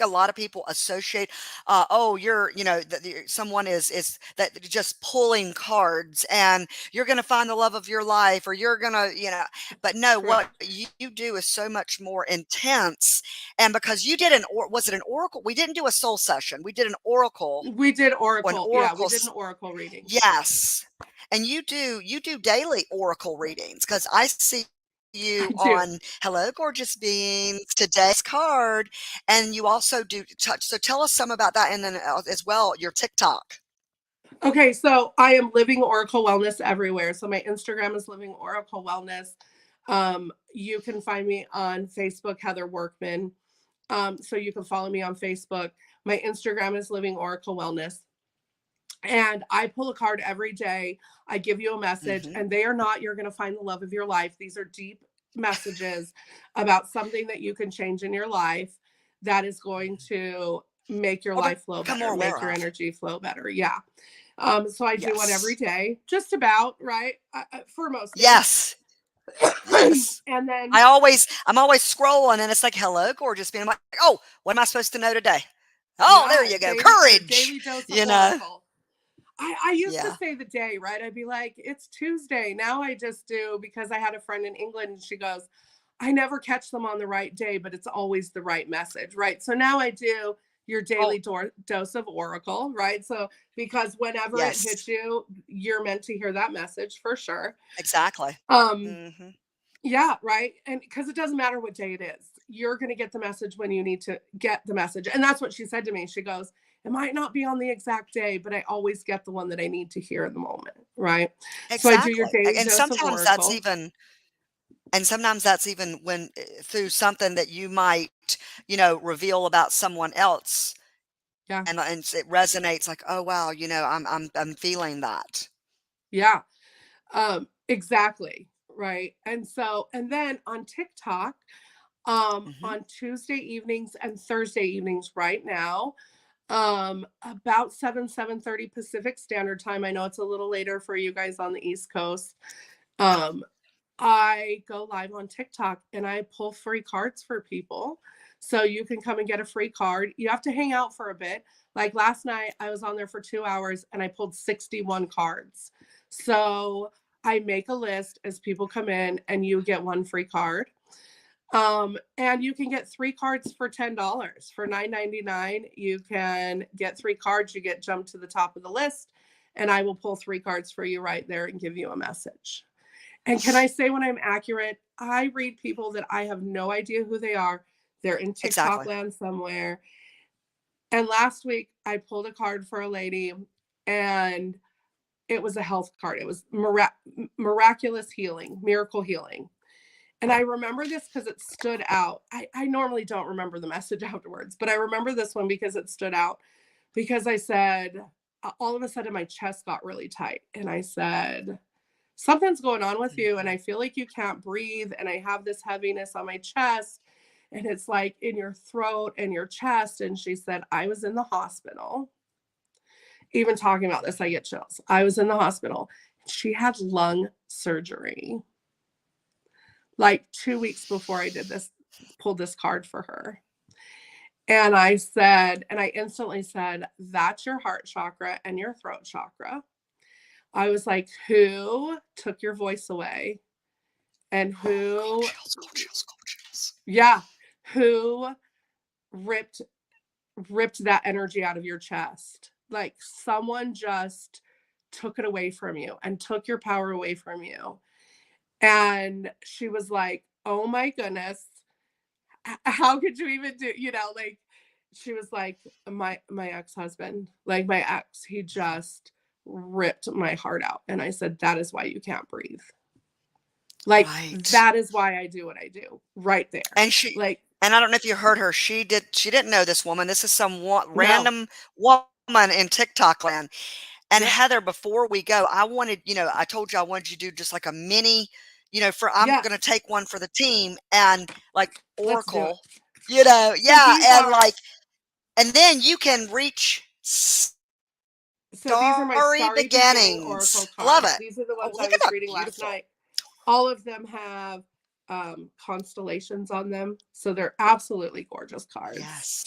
a lot of people associate oh you're someone is that just pulling cards and you're going to find the love of your life or you're going to but no, true. what you do is so much more intense. And because you did was it an oracle? We didn't do a soul session. We did We did an oracle. Yeah, we oracle. did an oracle reading. Yes. And you do daily oracle readings because I see you I do. on Hello Gorgeous Beings, today's card, and you also do touch. So tell us some about that and then as well your TikTok. Okay, so I am Living Oracle Wellness everywhere. So my Instagram is Living Oracle Wellness. You can find me on Facebook, Heather Workman. So you can follow me on Facebook. My Instagram is Living Oracle Wellness. And I pull a card every day. I give you a message, Mhm. and they are not, you're going to find the love of your life. These are deep messages about something that you can change in your life that is going to make your Or life flow become better, more make aware your of. energy flow better. Yeah. So I do one every Yes. day, just about, right? For most days. Yes. Yes. And then, I'm always scrolling and it's like, hello, gorgeous being. I'm like, oh, what am I supposed to know today? Oh, there yeah, you go. your Courage. daily dose of You know? Oracle. I used to Yeah. say the day, right? I'd be like, it's Tuesday. Now I just do because I had a friend in England and she goes, I never catch them on the right day, but it's always the right message, right? So now I do your Oh, daily dose of Oracle, right? So because whenever it yes. hits you, you're meant to hear that message for sure. Exactly. Um, Mhm. yeah, right. And because it doesn't matter what day it is, you're going to get the message when you need to get the message. And that's what she said to me. She goes, it might not be on the exact day, but I always get the one that I need to hear in the moment. Right. So I do your Exactly, daily and dose of Oracle. sometimes that's even when through something that you might, reveal about someone else, Yeah. and it resonates like, "Oh, wow, I'm feeling that." Yeah. Exactly. Right. And so, and then on TikTok, Mhm, on Tuesday evenings and Thursday evenings right now, about 7:30 Pacific Standard Time. I know it's a little later for you guys on the East Coast. Um, I go live on TikTok and I pull free cards for people. So you can come and get a free card. You have to hang out for a bit. Like last night, I was on there for 2 hours and I pulled 61 cards. So I make a list as people come in and you get one free card. And you can get three cards for $10. For $9.99, you can get three cards. You get jumped to the top of the list, and I will pull three cards for you right there and give you a message. And can I say when I'm accurate, I read people that I have no idea who they are. They're in TikTok exactly. land somewhere. And last week I pulled a card for a lady and it was a health card. It was miraculous healing, miracle healing. And I remember this because it stood out. I normally don't remember the message afterwards, but I remember this one because it stood out. Because I said, all of a sudden, my chest got really tight. And I said, something's going on with you. And Mhm. I feel like you can't breathe. And I have this heaviness on my chest. And it's like in your throat and your chest. And she said, I was in the hospital. Even talking about this, I get chills. I was in the hospital. She had lung surgery like 2 weeks before I did this, pulled this card for her. And I said, and I instantly said, that's your heart chakra and your throat chakra. I was like, who took your voice away? And Cold who, chills, cold chills, cold chills. yeah, who ripped ripped that energy out of your chest? Like someone just took it away from you and took your power away from you. And she was like, oh my goodness, how could you even do, like, she was like, my ex-husband, like my ex, he just ripped my heart out. And I said, that is why you can't breathe. Like, Right. that is why I do what I do right there. And she Like, and I don't know if you heard her, she didn't know this woman. This is some no. random woman in TikTok land. And Yep. Heather, before we go, I wanted, I told you I wanted you to do just like a mini, for I'm Yes. gonna take one for the team and like Let's do it. Oracle, So yeah, these and are like and then you can reach so these are my starry starry beginning beginnings. oracle I love it. cards. These are the Oh, ones I look at was that, reading last beautiful. night. All of them have constellations on them. So they're absolutely gorgeous cards. Yes.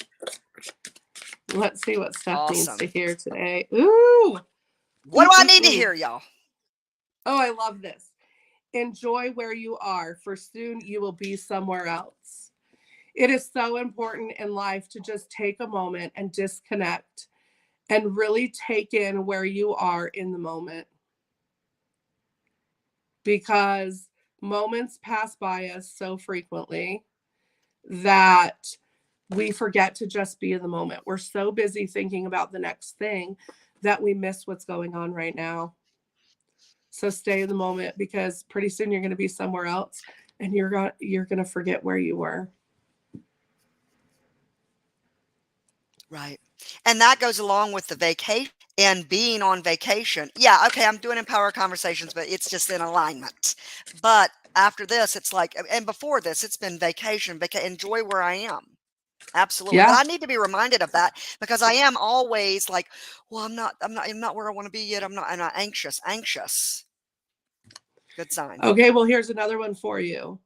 Let's see what Steph needs to Awesome. hear today. Ooh. What do I need to Mm-mm-mm. hear, y'all? Oh, I love this. Enjoy where you are, for soon you will be somewhere else. It is so important in life to just take a moment and disconnect and really take in where you are in the moment, because moments pass by us so frequently that we forget to just be in the moment. We're so busy thinking about the next thing that we miss what's going on right now. So stay in the moment, because pretty soon you're going to be somewhere else and you're going to forget where you were. Right. And that goes along with the vacation and being on vacation. Yeah, okay, I'm doing empower conversations, but it's just in alignment. But after this, it's like, and before this, it's been vacation, enjoy where I am. Absolutely. But Yeah. I need to be reminded of that because I am always like, well, I'm not where I want to be yet. I'm not anxious, anxious. Good sign. Okay, well, here's another one for you.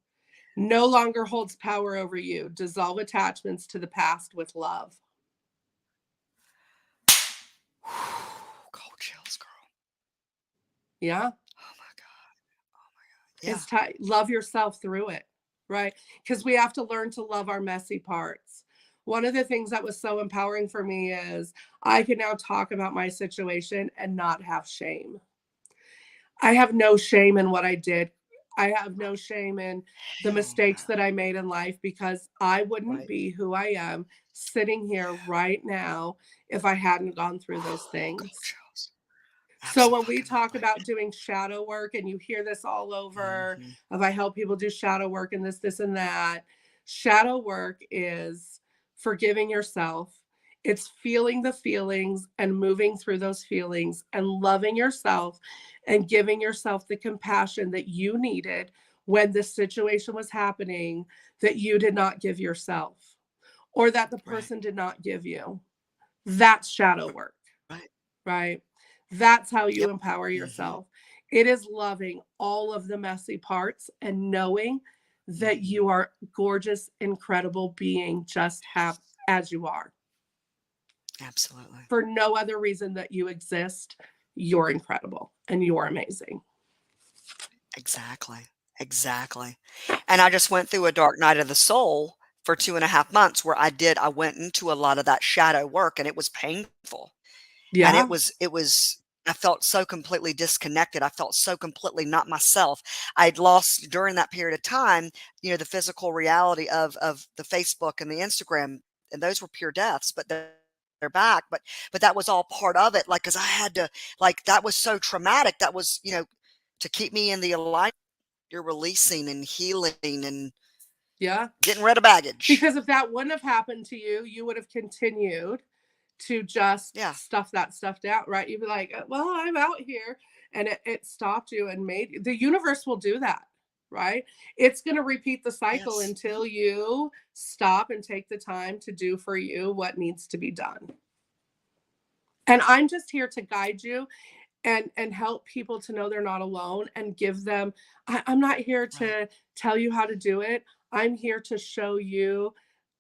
No longer holds power over you. Dissolve attachments to the past with love. Cold chills, girl. Yeah. Oh my God. Oh my God. Yeah. It's time. Love yourself through it, right? Because we have to learn to love our messy parts. One of the things that was so empowering for me is I can now talk about my situation and not have shame. I have no shame in what I did. I have no shame in the Hell mistakes no. that I made in life, because I wouldn't Right. be who I am sitting here right now if I hadn't gone through those Cold things. chills. So when we talk Absolutely. about doing shadow work, and you hear this all over, Hmm. if I help people do shadow work and this and that, shadow work is forgiving yourself. It's feeling the feelings and moving through those feelings and loving yourself and giving yourself the compassion that you needed when this situation was happening, that you did not give yourself, or that the Right. person did not give you. That's shadow work, Right. right? That's how you Yep. empower Hmm. yourself. It is loving all of the messy parts and knowing that Hmm. you are gorgeous, incredible being, just have as you are. Absolutely. For no other reason that you exist, you're incredible and you're amazing. Exactly. Exactly. And I just went through a dark night of the soul for 2.5 months where I went into a lot of that shadow work and it was painful. And Yeah. I felt so completely disconnected. I felt so completely not myself. I'd lost during that period of time, the physical reality of the Facebook and the Instagram, and those were pure deaths, but they're back. But that was all part of it. Like, cause I had to, like, that was so traumatic. That was, to keep me in the alignment. You're releasing and healing and Yeah. getting rid of baggage. Because if that wouldn't have happened to you, you would have continued to just Yeah. stuff that stuff down, right? You'd be like, well, I'm out here. And it stopped you and made the universe will do that, right? It's going to repeat the cycle Yes. until you stop and take the time to do for you what needs to be done. And I'm just here to guide you and help people to know they're not alone and give them. I'm not here Right. to tell you how to do it. I'm here to show you,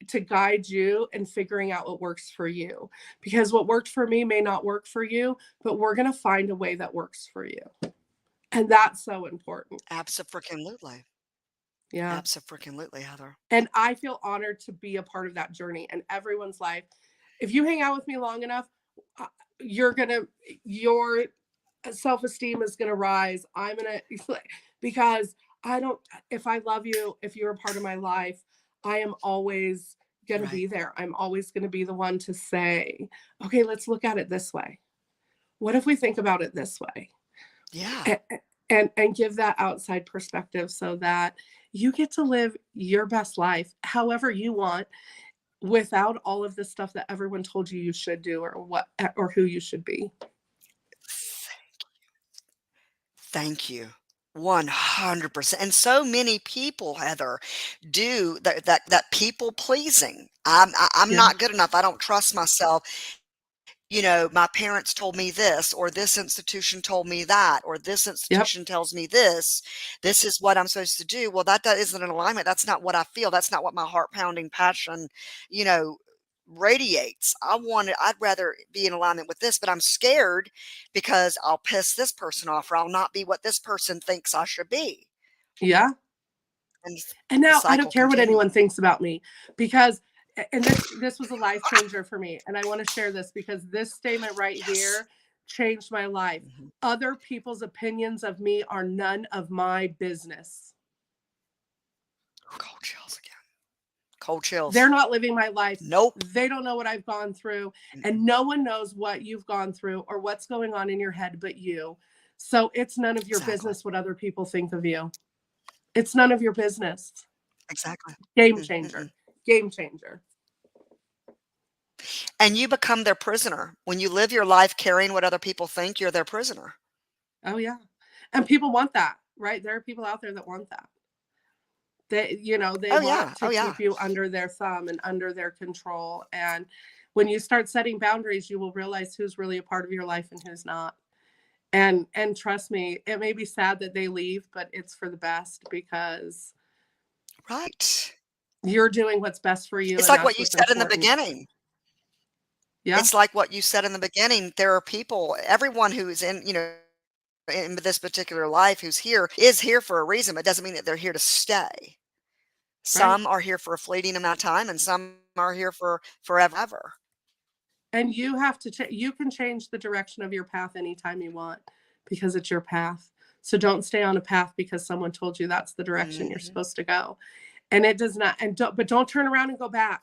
to guide you in figuring out what works for you, because what worked for me may not work for you, but we're going to find a way that works for you, and that's so important. Abso-freaking-lutely. Yeah. Abso-freaking-lutely, Heather. And I feel honored to be a part of that journey in everyone's life. If you hang out with me long enough, uh, you're self-esteem is going to rise. I'm going to, because I don't, if I love you, if you're a part of my life, I am always going to Right. be there. I'm always going to be the one to say, okay, let's look at it this way. What if we think about it this way? Yeah. And, and give that outside perspective so that you get to live your best life however you want, without all of the stuff that everyone told you you should do, or what, or who you should be. Thank you. 100%. And so many people, Heather, do that people pleasing. I'm Yeah. not good enough. I don't trust myself. My parents told me this, or this institution told me that, or this Yep. institution tells me this. This is what I'm supposed to do. Well, that isn't an alignment. That's not what I feel. That's not what my heart pounding passion, you know, radiates. I'd rather be in alignment with this, but I'm scared because I'll piss this person off, or I'll not be what this person thinks I should be. Yeah. And And the now I don't cycle care what anyone continues. thinks about me, because, and this was a life changer for me, and I want to share this because this statement right Yes. here changed my life. Mhm. Other people's opinions of me are none of my business. Cold chills again. Cold They're chills. not living my life. Nope. They don't know what I've gone through, and Mm-mm. no one knows what you've gone through or what's going on in your head but you. So it's none of your Exactly. business what other people think of you. It's none of your business. Exactly. Game Mm-mm. changer. Game changer. And you become their prisoner. When you live your life carrying what other people think, you're their prisoner. Oh yeah. And people want that, right? There are people out there that want that. They Oh, want yeah. to Oh, yeah. keep you under their thumb and under their control. And when you start setting boundaries, you will realize who's really a part of your life and who's not. And trust me, it may be sad that they leave, but it's for the best, because Right. you're doing what's best for you, It's and like that's what you what's said in the important. beginning. Yeah, It's like what you said in the beginning. There are people, everyone who's in this particular life who's here is here for a reason. But it doesn't mean that they're here to stay. right. Some are here for a fleeting amount of time, and some are here for forever. And you have to you can change the direction of your path anytime you want, because it's your path. So don't stay on a path because someone told you that's the direction you're Mhm. supposed to go. And it does not, and don't turn around and go back.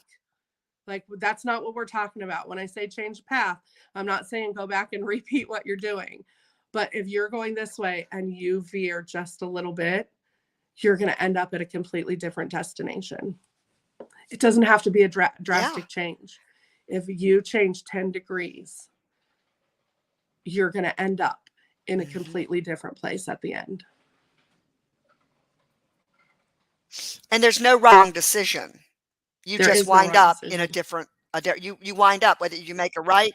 Like, that's not what we're talking about. When I say change path, I'm not saying go back and repeat what you're doing. But if you're going this way and you veer just a little bit, you're going to end up at a completely different destination. It doesn't have to be a Yeah. drastic change. If you change 10 degrees, you're going to end up in a Mhm. completely different place at the end. And there's no wrong decision. You There just is no wind wrong up in a decision. different you wind up, whether you make a right,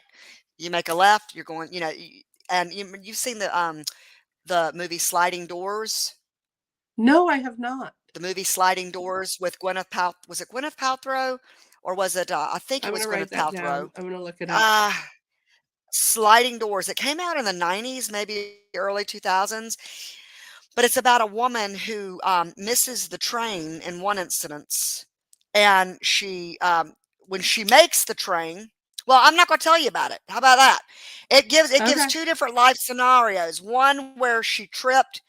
you make a left, you're going, and you've seen the movie Sliding Doors? No, I have not. The movie Sliding Doors with Gwyneth Pal was it Gwyneth Paltrow, or was it, I think I'm it going was to Gwyneth write that down. Paltrow. I'm going to look it up. Uh, Sliding Doors. It came out in the '90s, maybe early 2000s, but it's about a woman who, misses the train in one instance, and when she makes the train, well, I'm not gonna tell you about it. How about that? It gives Okay. 2 different life scenarios, one where she tripped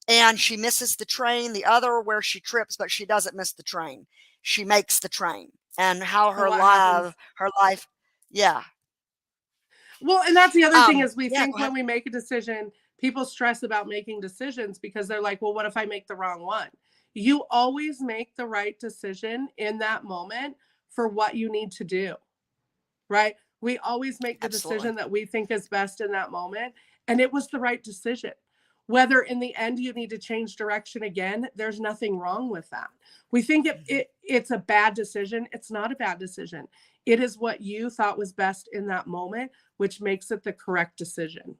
and she misses the train, the other where she trips, but she doesn't miss the train. She makes the train, and how And what happens? her life. Yeah. Well, and that's the other thing, is we Yeah, think go ahead. when we make a decision, people stress about making decisions because they're like, well, what if I make the wrong one? You always make the right decision in that moment for what you need to do, right? We always make the Absolutely. decision that we think is best in that moment. And it was the right decision. Whether in the end you need to change direction again, there's nothing wrong with that. We think Mhm. it's a bad decision. It's not a bad decision. It is what you thought was best in that moment, which makes it the correct decision.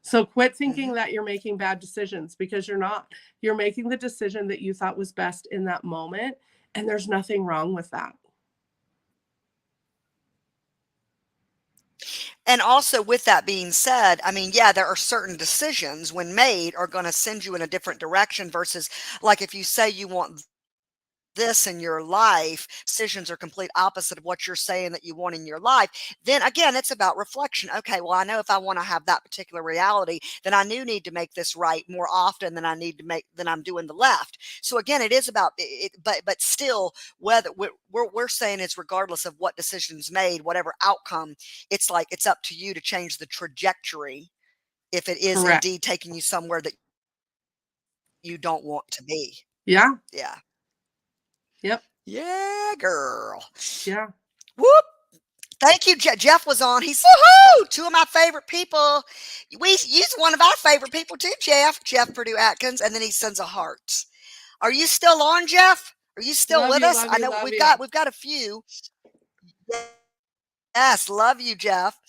So quit thinking Mhm. that you're making bad decisions, because you're not. You're making the decision that you thought was best in that moment. And there's nothing wrong with that. And also, with that being said, I mean, yeah, there are certain decisions when made are gonna send you in a different direction versus, like, if you say you want this in your life, decisions are complete opposite of what you're saying that you want in your life, then again, it's about reflection. Okay, well, I know if I want to have that particular reality, then I do need to make this right more often than I need to make than I'm doing the left. So again, it is about it, but still, whether we're saying it's regardless of what decisions made, whatever outcome, it's like it's up to you to change the trajectory if it is Correct. indeed taking you somewhere that you don't want to be. Yeah. Yeah. Yep. Yeah, girl. Yeah. Whoop. Thank you. Jeff was on. He's woohoo! Two of my favorite people. He's one of our favorite people too, Jeff. Jeff Purdue Atkins, and then he sends a heart. Are you still on, Jeff? Are you still Love with you, us? love I you, know love we've you. got a few. Yes, love you, Jeff.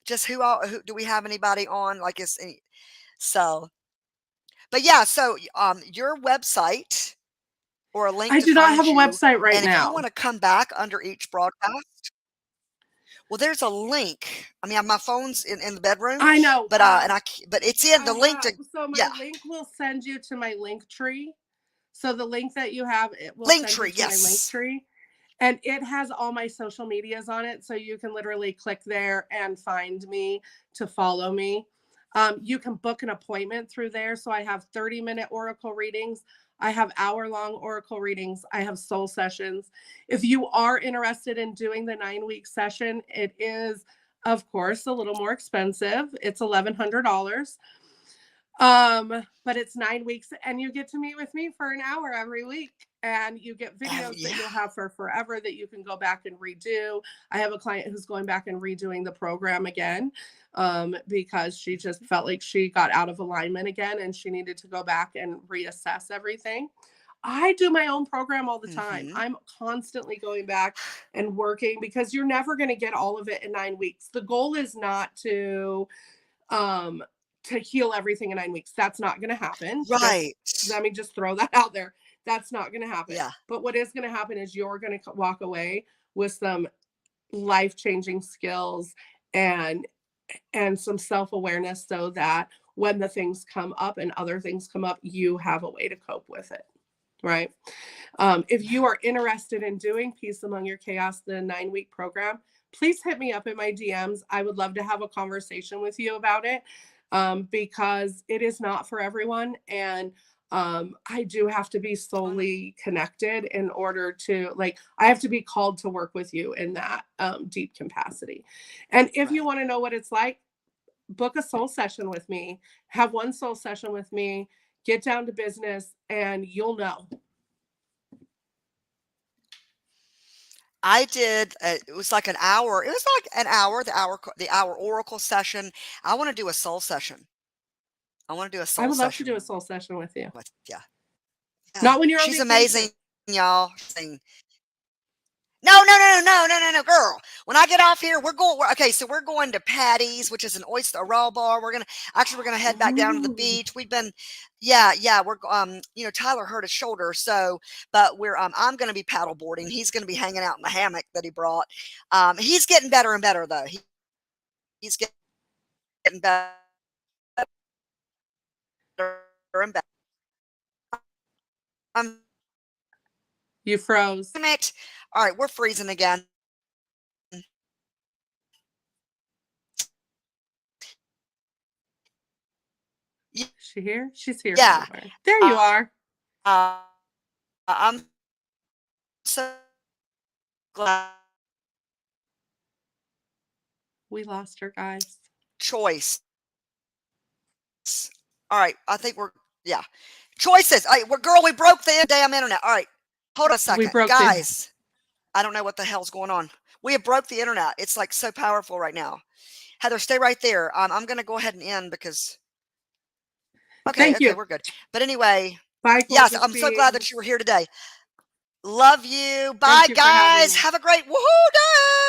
Just who do we have anybody on? Like is any, so, but yeah. So your website or a link I to do not find have a you, website right and if you now. want to come back under each broadcast. Well, there's a link. I mean, my phone's in the bedroom, I know. but but it's in I the link have. to So my yeah, link will send you to my link tree. So the link that you have, it will link send you tree. to my link Yes. tree. And it has all my social medias on it. So you can literally click there and find me to follow me. You can book an appointment through there. So I have 30-minute oracle readings. I have hour-long oracle readings. I have soul sessions. If you are interested in doing the 9-week session, it is, of course, a little more expensive. It's $1,100. But it's 9 weeks and you get to meet with me for an hour every week. And you get videos that Yeah. you'll have for forever that you can go back and redo. I have a client who's going back and redoing the program again because she just felt like she got out of alignment again and she needed to go back and reassess everything. I do my own program all the time. Mm-hmm. I'm constantly going back and working because you're never going to get all of it in 9 weeks. The goal is not um to heal everything in 9 weeks. That's not going to happen. Just Right. let me just throw that out there. That's not going to happen. Yeah. But what is going to happen is you're going to walk away with some life-changing skills and some self-awareness so that when the things come up and other things come up, you have a way to cope with it. Right. If you are interested in doing Peace Among Your Chaos, the 9-week program, please hit me up in my DMs. I would love to have a conversation with you about it because it is not for everyone. And I do have to be solely connected in order to, like, I have to be called to work with you in that deep capacity. And if you Right. want to know what it's like, book a soul session with me, have one soul session with me, get down to business, and you'll know. I did. It was like an hour. It was like an hour. The hour oracle session. I want to do a soul session. I want to do a I soul would love to do a session soul session with you. with yeah. Yeah. Not when you're on She's vacation. amazing, y'all. No, girl. When I get off here, okay. So we're going to Patty's, which is an oyster a raw bar. We're gonna head back down to the Ooh. beach. Yeah. Tyler hurt his shoulder, so but I'm gonna be paddle boarding. He's gonna be hanging out in the hammock that he brought. He's getting better and better though. He's getting better and better. Um, You froze. all right, we're freezing again. Is she here? She's here Yeah. somewhere. There you are. I'm so glad. We lost her, guys. Choice. All right, I think yeah. Choices. All right, girl, we broke the damn internet. All right, hold on a We second, broke the. guys. I don't know what the hell's going on. We have broke the internet. It's like so powerful right now. Heather, stay right there. I'm gonna go ahead and end because okay, Thank you. we're good. But anyway, Bye, yes, gorgeous I'm so glad that beings. you were here today. Love you. Bye, Thank you for having guys. me. Have a great woohoo day.